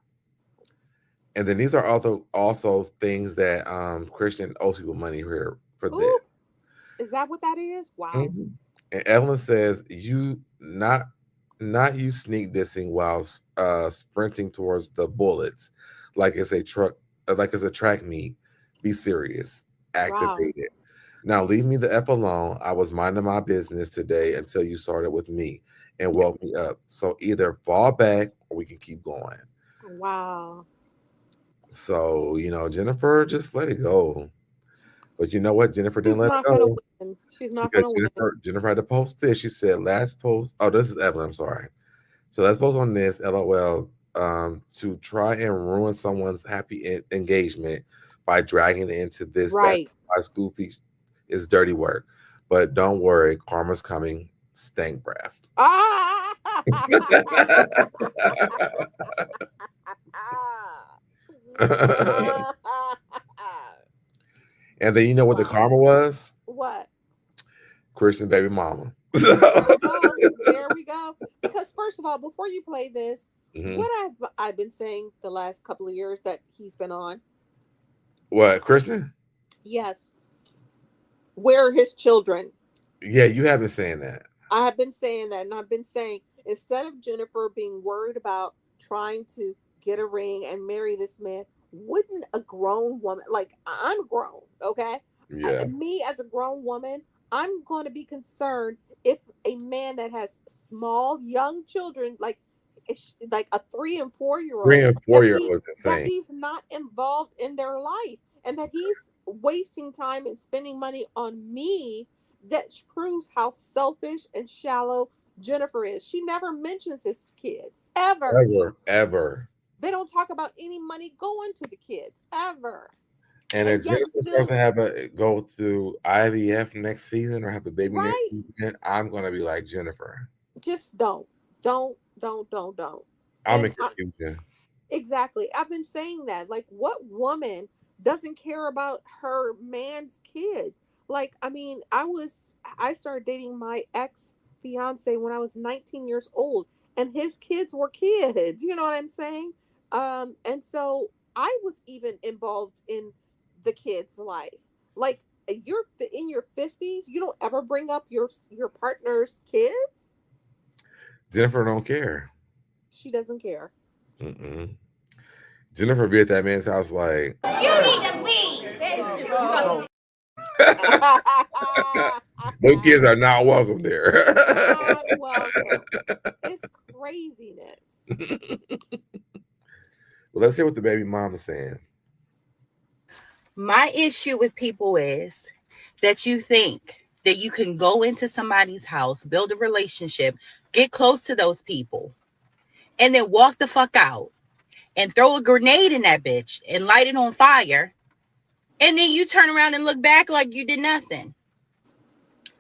And then these are also things that Christian owes people money here for this. Is that what that is? Wow. Mm-hmm. And Evelyn says, "You not you sneak dissing while sprinting towards the bullets like it's a track meet. Be serious. Activated. Now leave me the F alone. I was minding my business today until you started with me and woke me up. So either fall back or we can keep going." Wow. So, Jennifer, just let it go. But you know what? Jennifer didn't let it go. Win. She's not going to win. Jennifer had to post this. She said, last post. Oh, this is Evelyn. I'm sorry. So let's post on this. LOL. To try and ruin someone's happy engagement by dragging it into this. Right. That's goofy. It's dirty work. But don't worry. Karma's coming. Stank breath. And then you know what the karma was? What? Christian baby mama. There we go. Because first of all, before you play this, what I've been saying the last couple of years that he's been on. What, Christian? Yes. Where are his children? Yeah, you have been saying that. I have been saying that, and I've been saying instead of Jennifer being worried about trying to get a ring and marry this man, wouldn't a grown woman, like I'm grown, okay? Yeah. Me as a grown woman, I'm going to be concerned if a man that has small young children, like a 3 and 4 year old, 3 and 4 year old, that he's not involved in their life and that he's wasting time and spending money on me. That proves how selfish and shallow Jennifer is. She never mentions his kids ever. They don't talk about any money going to the kids ever. And if Jennifer starts to go through IVF next season or have a baby next season, I'm gonna be like, Jennifer, just don't. I'm in confusion. Exactly. I've been saying that. Like, what woman doesn't care about her man's kids? Like, I mean, I started dating my ex-fiance when I was 19 years old, and his kids were kids. You know what I'm saying? And so I was even involved in the kid's life. Like, you're in your 50s, you don't ever bring up your partner's kids? Jennifer don't care. She doesn't care. Jennifer be at that man's house like, you need to leave. That is disgusting. Those kids are not welcome there. Not welcome. It's craziness. Well, let's hear what the baby mom is saying. My issue with people is that you think that you can go into somebody's house, build a relationship, get close to those people, and then walk the fuck out and throw a grenade in that bitch and light it on fire. And then you turn around and look back like you did nothing.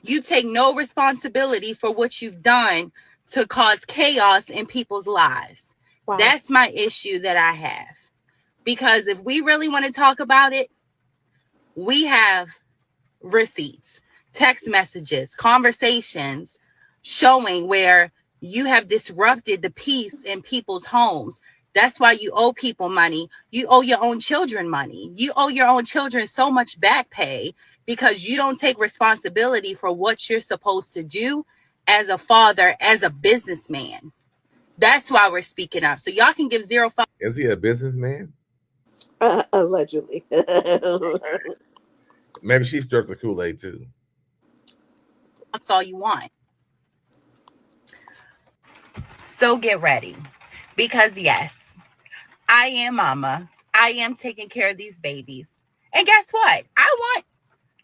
You take no responsibility for what you've done to cause chaos in people's lives. Wow. That's my issue that I have. Because if we really want to talk about it, we have receipts, text messages, conversations showing where you have disrupted the peace in people's homes. That's why you owe people money. You owe your own children money. You owe your own children so much back pay because you don't take responsibility for what you're supposed to do as a father, as a businessman. That's why we're speaking up. So y'all can give zero fucks. Is he a businessman? Allegedly. Maybe she stirs the Kool-Aid too. That's all you want. So get ready. Because yes, I am mama. I am taking care of these babies. And guess what? I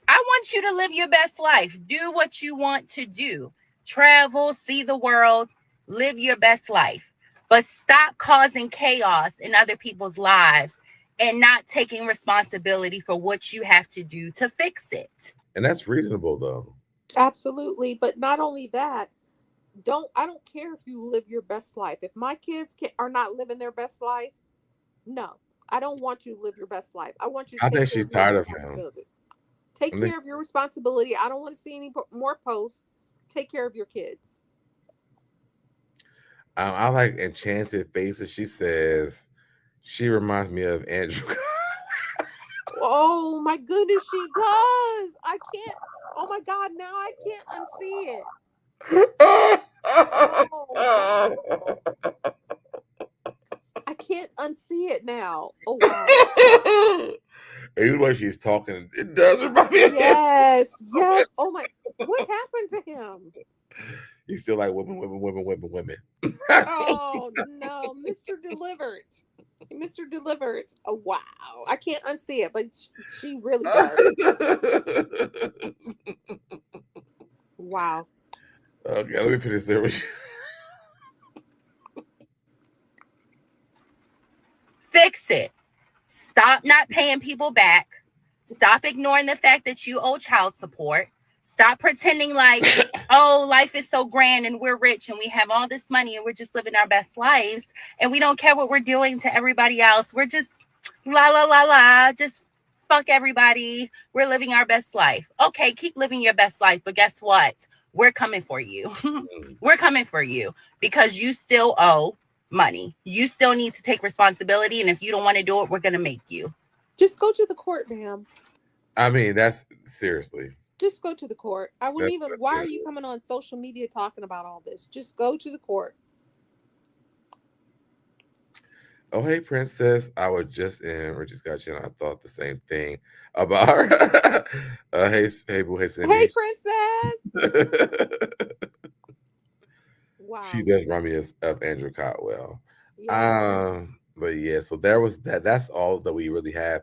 want you to live your best life. Do what you want to do. Travel, see the world, live your best life. But stop causing chaos in other people's lives and not taking responsibility for what you have to do to fix it. And that's reasonable though. Absolutely. But not only that, I don't care if you live your best life. If my kids are not living their best life, no, I don't want you to live your best life. I want you to I think she's tired of him. Take care of your responsibility. I don't want to see any more posts. Take care of your kids. I like Enchanted Faces. She says she reminds me of Andrew. Oh my goodness, she does. I can't. Oh my God, now I can't unsee it. Oh, I can't unsee it now. Oh wow. Even when she's talking, it does remind me of him. Yes. Oh my, what happened to him? He's still like women. Oh no, Mr. Delivered. Mr. Delivered. Oh wow. I can't unsee it, but she really does. Wow. Okay, let me finish there with you. Fix it. Stop not paying people back. Stop ignoring the fact that you owe child support. Stop pretending like, oh, life is so grand and we're rich and we have all this money and we're just living our best lives and we don't care what we're doing to everybody else. We're just la, just fuck everybody. We're living our best life. Okay, keep living your best life. But guess what? We're coming for you. We're coming for you because you still owe money. You still need to take responsibility. And if you don't want to do it, we're going to make you. Just go to the court, ma'am. I mean, that's seriously. Just go to the court. I wouldn't even. Why are you coming on social media talking about all this? Just go to the court. Oh, hey, Princess. I was just in Richie's Got Channel. I thought the same thing about her. Hey, boo, hey, Cindy. Hey, Princess. Wow. She does remind me of Andrew Cotwell. Yeah. But yeah, so there was that. That's all that we really had.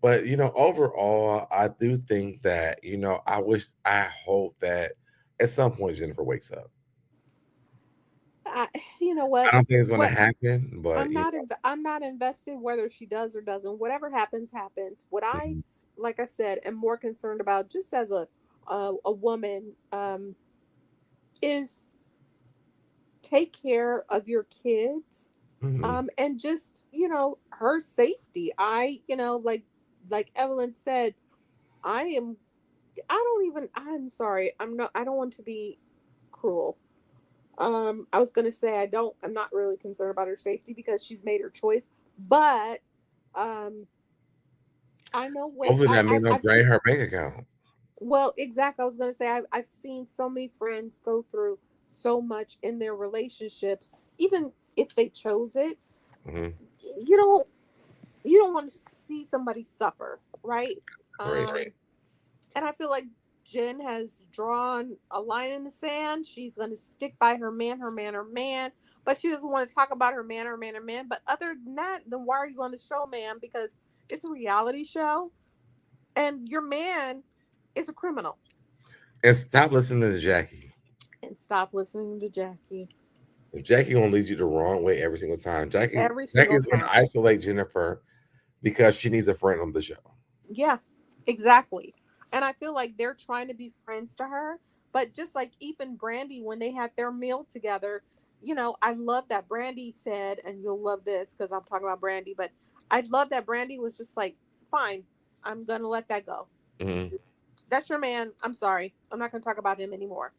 But, you know, overall, I do think that, you know, I hope that at some point Jennifer wakes up. You know what? I don't think it's going to happen, but I'm not invested whether she does or doesn't. Whatever happens, happens. What I, like I said, am more concerned about, just as a woman, is take care of your kids, and just, you know, her safety. You know, like Evelyn said, I'm sorry. I don't want to be cruel. I was going to say I'm not really concerned about her safety because she's made her choice, but I know when hopefully that may not drain her bank account. Well, exactly. I was going to say I've seen so many friends go through so much in their relationships, even if they chose it. You don't want to see somebody suffer, right? Right. And I feel like Jen has drawn a line in the sand. She's going to stick by her man, but she doesn't want to talk about her man. But other than that, then why are you on the show, ma'am? Because it's a reality show and your man is a criminal. And stop listening to Jackie. If Jackie gonna lead you the wrong way every single time. Jackie's gonna isolate Jennifer because she needs a friend on the show. Yeah, exactly. And I feel like they're trying to be friends to her. But just like Eve and Brandy, when they had their meal together, you know, I love that Brandy said, and you'll love this because I'm talking about Brandy, but I love that Brandy was just like, fine, I'm going to let that go. That's your man. I'm sorry. I'm not going to talk about him anymore.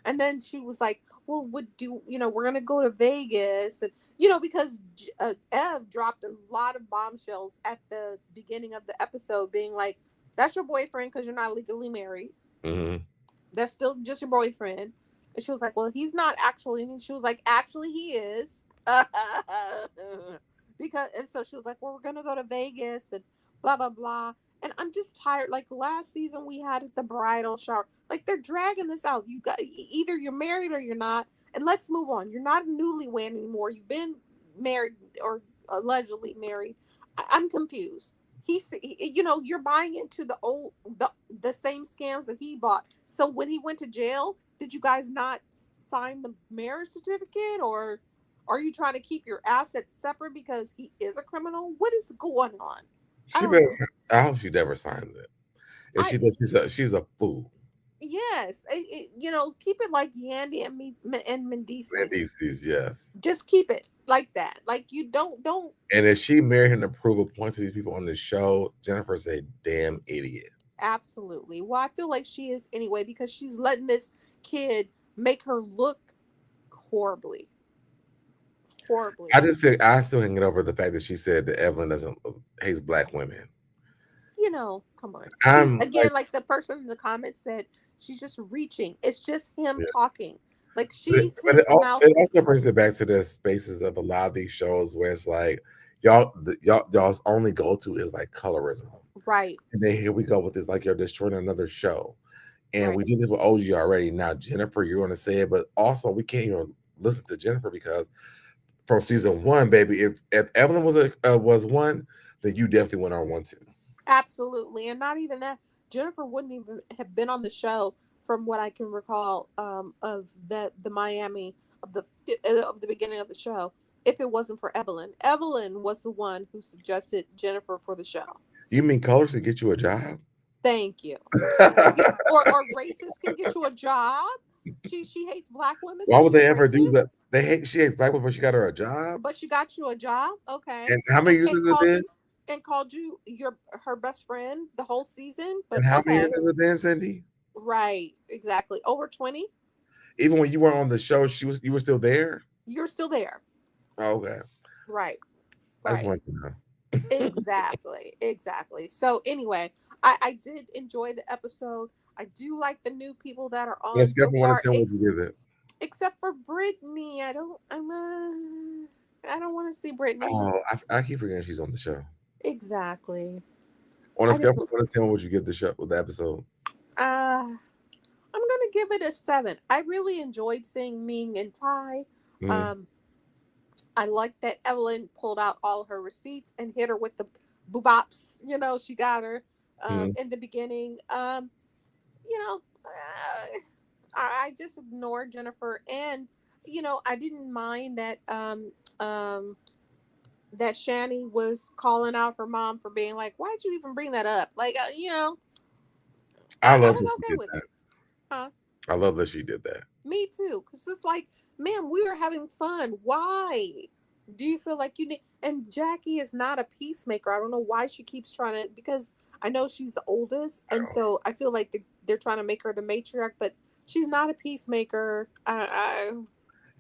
And then she was like, well, we're going to go to Vegas. And, you know, because Ev dropped a lot of bombshells at the beginning of the episode being like, that's your boyfriend because you're not legally married. That's still just your boyfriend. And she was like, well, he's not actually. And she was like, actually, he is. And so she was like, well, we're going to go to Vegas and blah, blah, blah. And I'm just tired. Like last season we had at the bridal shower. Like they're dragging this out. You got either you're married or you're not. And let's move on. You're not a newlywed anymore. You've been married or allegedly married. I'm confused. You know, you're buying into the same scams that he bought. So when he went to jail, did you guys not sign the marriage certificate, or are you trying to keep your assets separate because he is a criminal? What is going on? I hope she never signs it. If she does, she's a fool. Yes, you know, keep it like Yandy and Mendices. Mendices, yes. Just keep it like that. Like you don't. And if she married him to prove a point to these people on the show, Jennifer's a damn idiot. Absolutely. Well, I feel like she is anyway because she's letting this kid make her look horribly. Horribly. I just think I still can't get over the fact that she said that Evelyn doesn't hates black women. You know, come on. I'm Again, like the person in the comments said, she's just reaching. It's just him Yeah. talking. Like but she's it his also mouthpiece. brings it back to the spaces of a lot of these shows where it's like y'all's only go to is like colorism. Right. And then here we go with this, like you're destroying another show. And Right. we did this with OG already. Now, Jennifer, you're going to say it, but also we can't even listen to Jennifer because from season 1, baby, if Evelyn was one, then you definitely went on 1 too. Absolutely. And not even that, Jennifer wouldn't even have been on the show from what I can recall of the Miami of the beginning of the show if it wasn't for Evelyn. Evelyn was the one who suggested Jennifer for the show. You mean colors to get you a job? Thank you. or racists can get you a job. She hates black women. Why So would she's they ever do racist? that? She hates black women, but she got her a job. But she got you a job, okay? And how many years has it been? And called you her best friend the whole season. But And how many okay. years has it been, Cindy? Right, exactly. Over 20. Even when you were on the show, you were still there. You're still there. Oh, okay. Right. I just wanted to know. Exactly. So anyway, I did enjoy the episode. I do like the new people that are on Except so for 1 far. to 10, what you give it? Except for Brittany, I don't want to see Brittany. Oh, I keep forgetting she's on the show. Exactly. On a scale from 1 to 10, what would you give the show with the episode? I'm gonna give it a 7. I really enjoyed seeing Ming and Ty. I like that Evelyn pulled out all her receipts and hit her with the boobops. You know, she got her in the beginning. I just ignored Jennifer, and I didn't mind that that Shani was calling out her mom for being like, "Why'd you even bring that up?" Like, I love was that okay she did with that. it. Huh? I love that she did that. Me too, because it's like, ma'am, we were having fun. Why do you feel like you need? And Jackie is not a peacemaker. I don't know why she keeps trying to, because I know she's the oldest, and so I feel like they're trying to make her the matriarch, but she's not a peacemaker.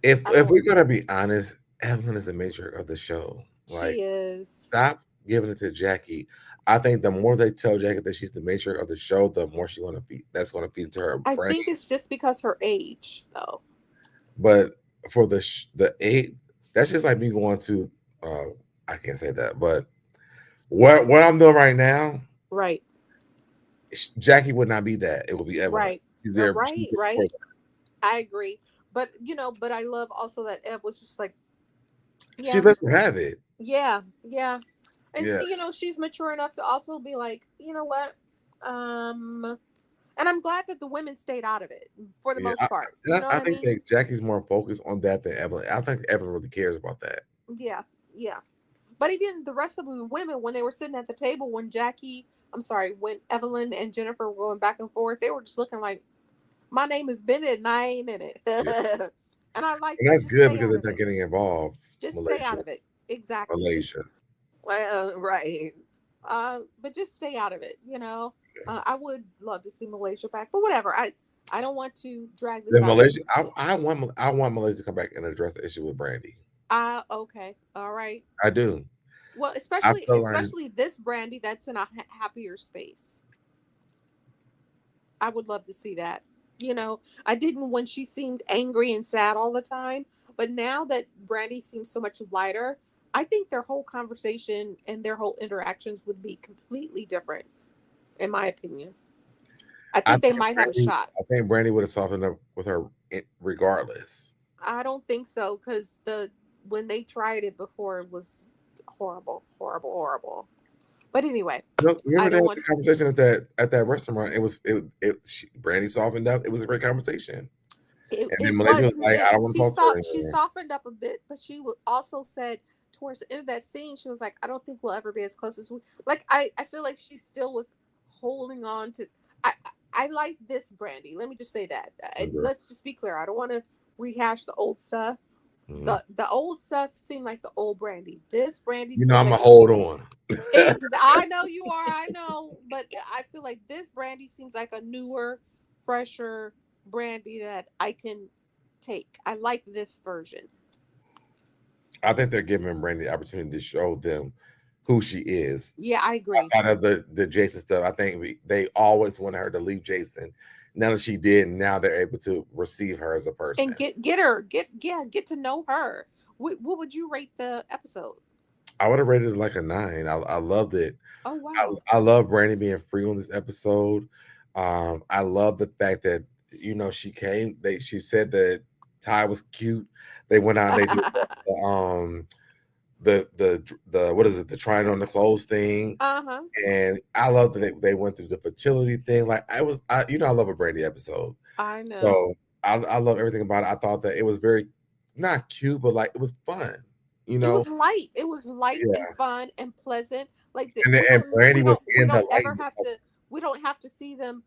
If we're gonna be honest, Evelyn is the matriarch of the show. Like, she is. Stop giving it to Jackie. I think the more they tell Jackie that she's the matriarch of the show, the more she's gonna be. That's gonna feed to her brain. I think it's just because her age, though. But for the age, that's just like me going to. I can't say that, but what I'm doing right now, right? Jackie would not be that. It would be Evelyn. Right. She's there, right. I agree, but but I love also that Ev was just like, yeah, she lets her have it. Yeah, and she's mature enough to also be like, you know what, and I'm glad that the women stayed out of it for the most part. I think that Jackie's more focused on that than Evelyn. I think Evelyn really cares about that. Yeah. But even the rest of the women, when they were sitting at the table, when Evelyn and Jennifer were going back and forth, they were just looking like, my name is Bennett and I ain't in it. Yeah. And I like, and that's good because they're not getting involved. Just stay out of it. Exactly. Malaysia. Right. But just stay out of it. I would love to see Malaysia back, but whatever. I don't want to drag this out. Malaysia. I want Malaysia to come back and address the issue with Brandy. Okay. All right. I do. Well, especially this Brandy that's in a happier space. I would love to see that. I didn't when she seemed angry and sad all the time, but now that Brandy seems so much lighter, I think their whole conversation and their whole interactions would be completely different, in my opinion. I think they might have a shot. I think Brandy would have softened up with her regardless. I don't think so, because when they tried it before, it was horrible. But anyway, remember the conversation at that restaurant? Brandy softened up. It was a great conversation. And then Malaysia was like, I don't want to talk to her. She softened up a bit, but she also said towards the end of that scene, she was like, I don't think we'll ever be as close as we. Like, I feel like she still was holding on to. I like this Brandy. Let me just say that. Let's just be clear. I don't want to rehash the old stuff, The old stuff seemed like the old Brandy. This Brandy, You know, I'm like gonna hold on. I know you are. I know, but I feel like this Brandy seems like a newer, fresher Brandy that I can take. I like this version. I think they're giving Brandy the opportunity to show them who she is. Yeah, I agree. Outside of the Jason stuff, I think they always wanted her to leave Jason. Now that she did, now they're able to receive her as a person and get to know her. What would you rate the episode? I would have rated it like a 9. I loved it. Oh wow! I love Brandy being free on this episode. I love the fact that she came. She said that Ty was cute. They went out and they did the what is it? The trying on the clothes thing. And I love that they went through the fertility thing. Like I love a Brandy episode. I know. So I love everything about it. I thought that it was very not cute, but like it was fun. It was light. It was light and fun and pleasant. Like and Brandy was in the light. We don't have to see them,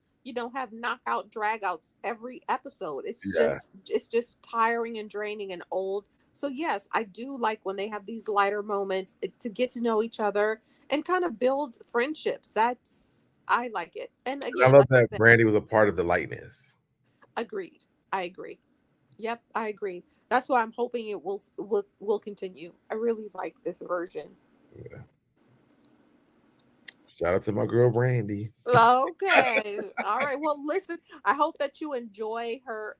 have knockout dragouts every episode. It's just tiring and draining and old. So yes, I do like when they have these lighter moments to get to know each other and kind of build friendships. I like it. And again, I love that Brandy was a part of the lightness. Agreed. I agree. Yep, I agree. That's why I'm hoping it will continue. I really like this version. Yeah. Shout out to my girl Brandy. Okay. All right. Well, listen, I hope that you enjoy her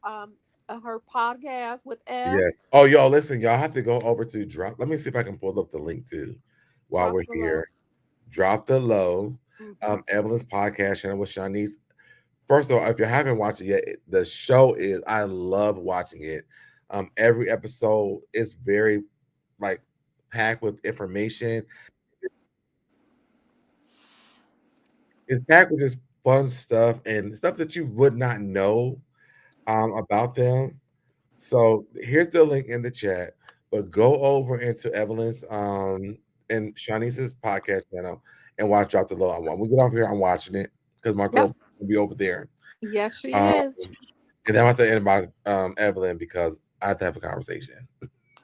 podcast with Ev. Yes. Oh, y'all, listen, y'all have to go over to Drop. Let me see if I can pull up the link too while we're here. Drop the Low. Evelyn's podcast channel with Shanice. First of all, if you haven't watched it yet, the show is, I love watching it. Every episode is very packed with information. It's packed with this fun stuff and stuff that you would not know about them. So here's the link in the chat. But go over into Evelyn's and Shanice's podcast channel and watch Drop the Low. When we get off here, I'm watching it because my girl will be over there. Yes, she is. And then I have to end about Evelyn because I have to have a conversation.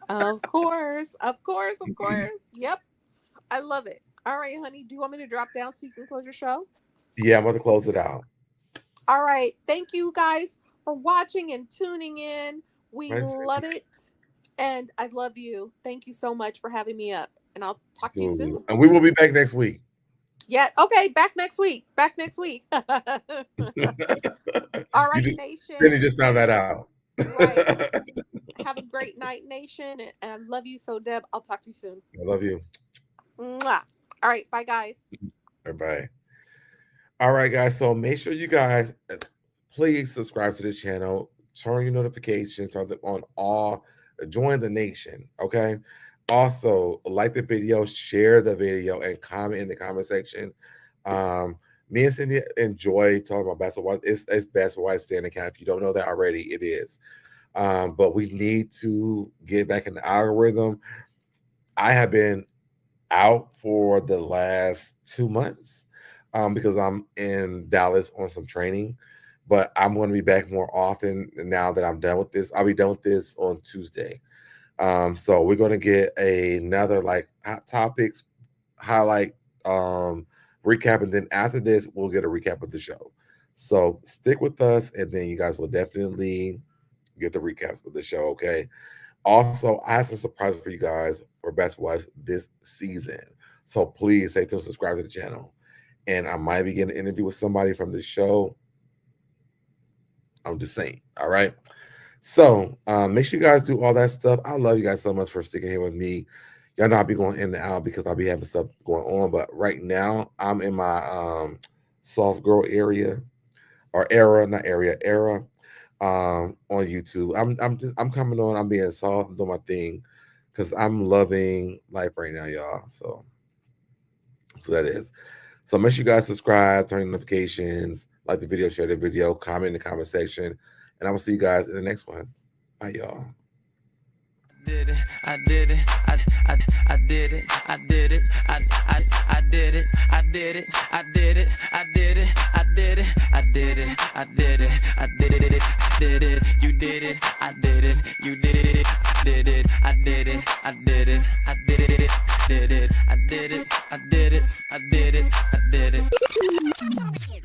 Of course. Yep. I love it. All right, honey. Do you want me to drop down so you can close your show? Yeah, I'm about to close it out. All right. Thank you guys for watching and tuning in. We love it. And I love you. Thank you so much for having me up. And I'll talk to you soon. And we will be back next week. Yeah. Okay. Back next week. All right, Nation. Brittany just found that out. Right. Have a great night, Nation. And I love you so, Deb. I'll talk to you soon. I love you. Mwah. All right. Bye, guys. Bye. All right, guys. So make sure you guys please subscribe to the channel. Turn your notifications on all. Join the nation. Okay. Also, like the video, share the video, and comment in the comment section. Me and Cindy enjoy talking about basketball. It's basketball stand account. If you don't know that already, it is. But we need to get back in the algorithm. I have been out for the last 2 months because I'm in Dallas on some training. But I'm going to be back more often now that I'm done with this. I'll be done with this on Tuesday. So we're going to get another hot topics highlight recap, and then after this we'll get a recap of the show. So stick with us, and then you guys will definitely get the recaps of the show. Okay. Also, I have some surprises for you guys for Best Wives this season. So please stay tuned, subscribe to the channel, and I might be getting an interview with somebody from the show. I'm just saying. All right. So make sure you guys do all that stuff. I love you guys so much for sticking here with me. Y'all know I'll be going in and out because I'll be having stuff going on. But right now, I'm in my soft girl era on YouTube. I'm coming on. I'm being soft, doing my thing because I'm loving life right now, y'all. So that is. So make sure you guys subscribe, turn on notifications, like the video, share the video, comment in the comment section, and I will see you guys in the next one. Bye, y'all. I did it. I did it. I did it. I did it. I did it. I did it. I did it. I did it. did it, I did it, I did it, I did it, I did it, you did it, I did it, you did it, I did it, I did it, I did it, I did it, did it, I did it, I did it, I did it, I did it.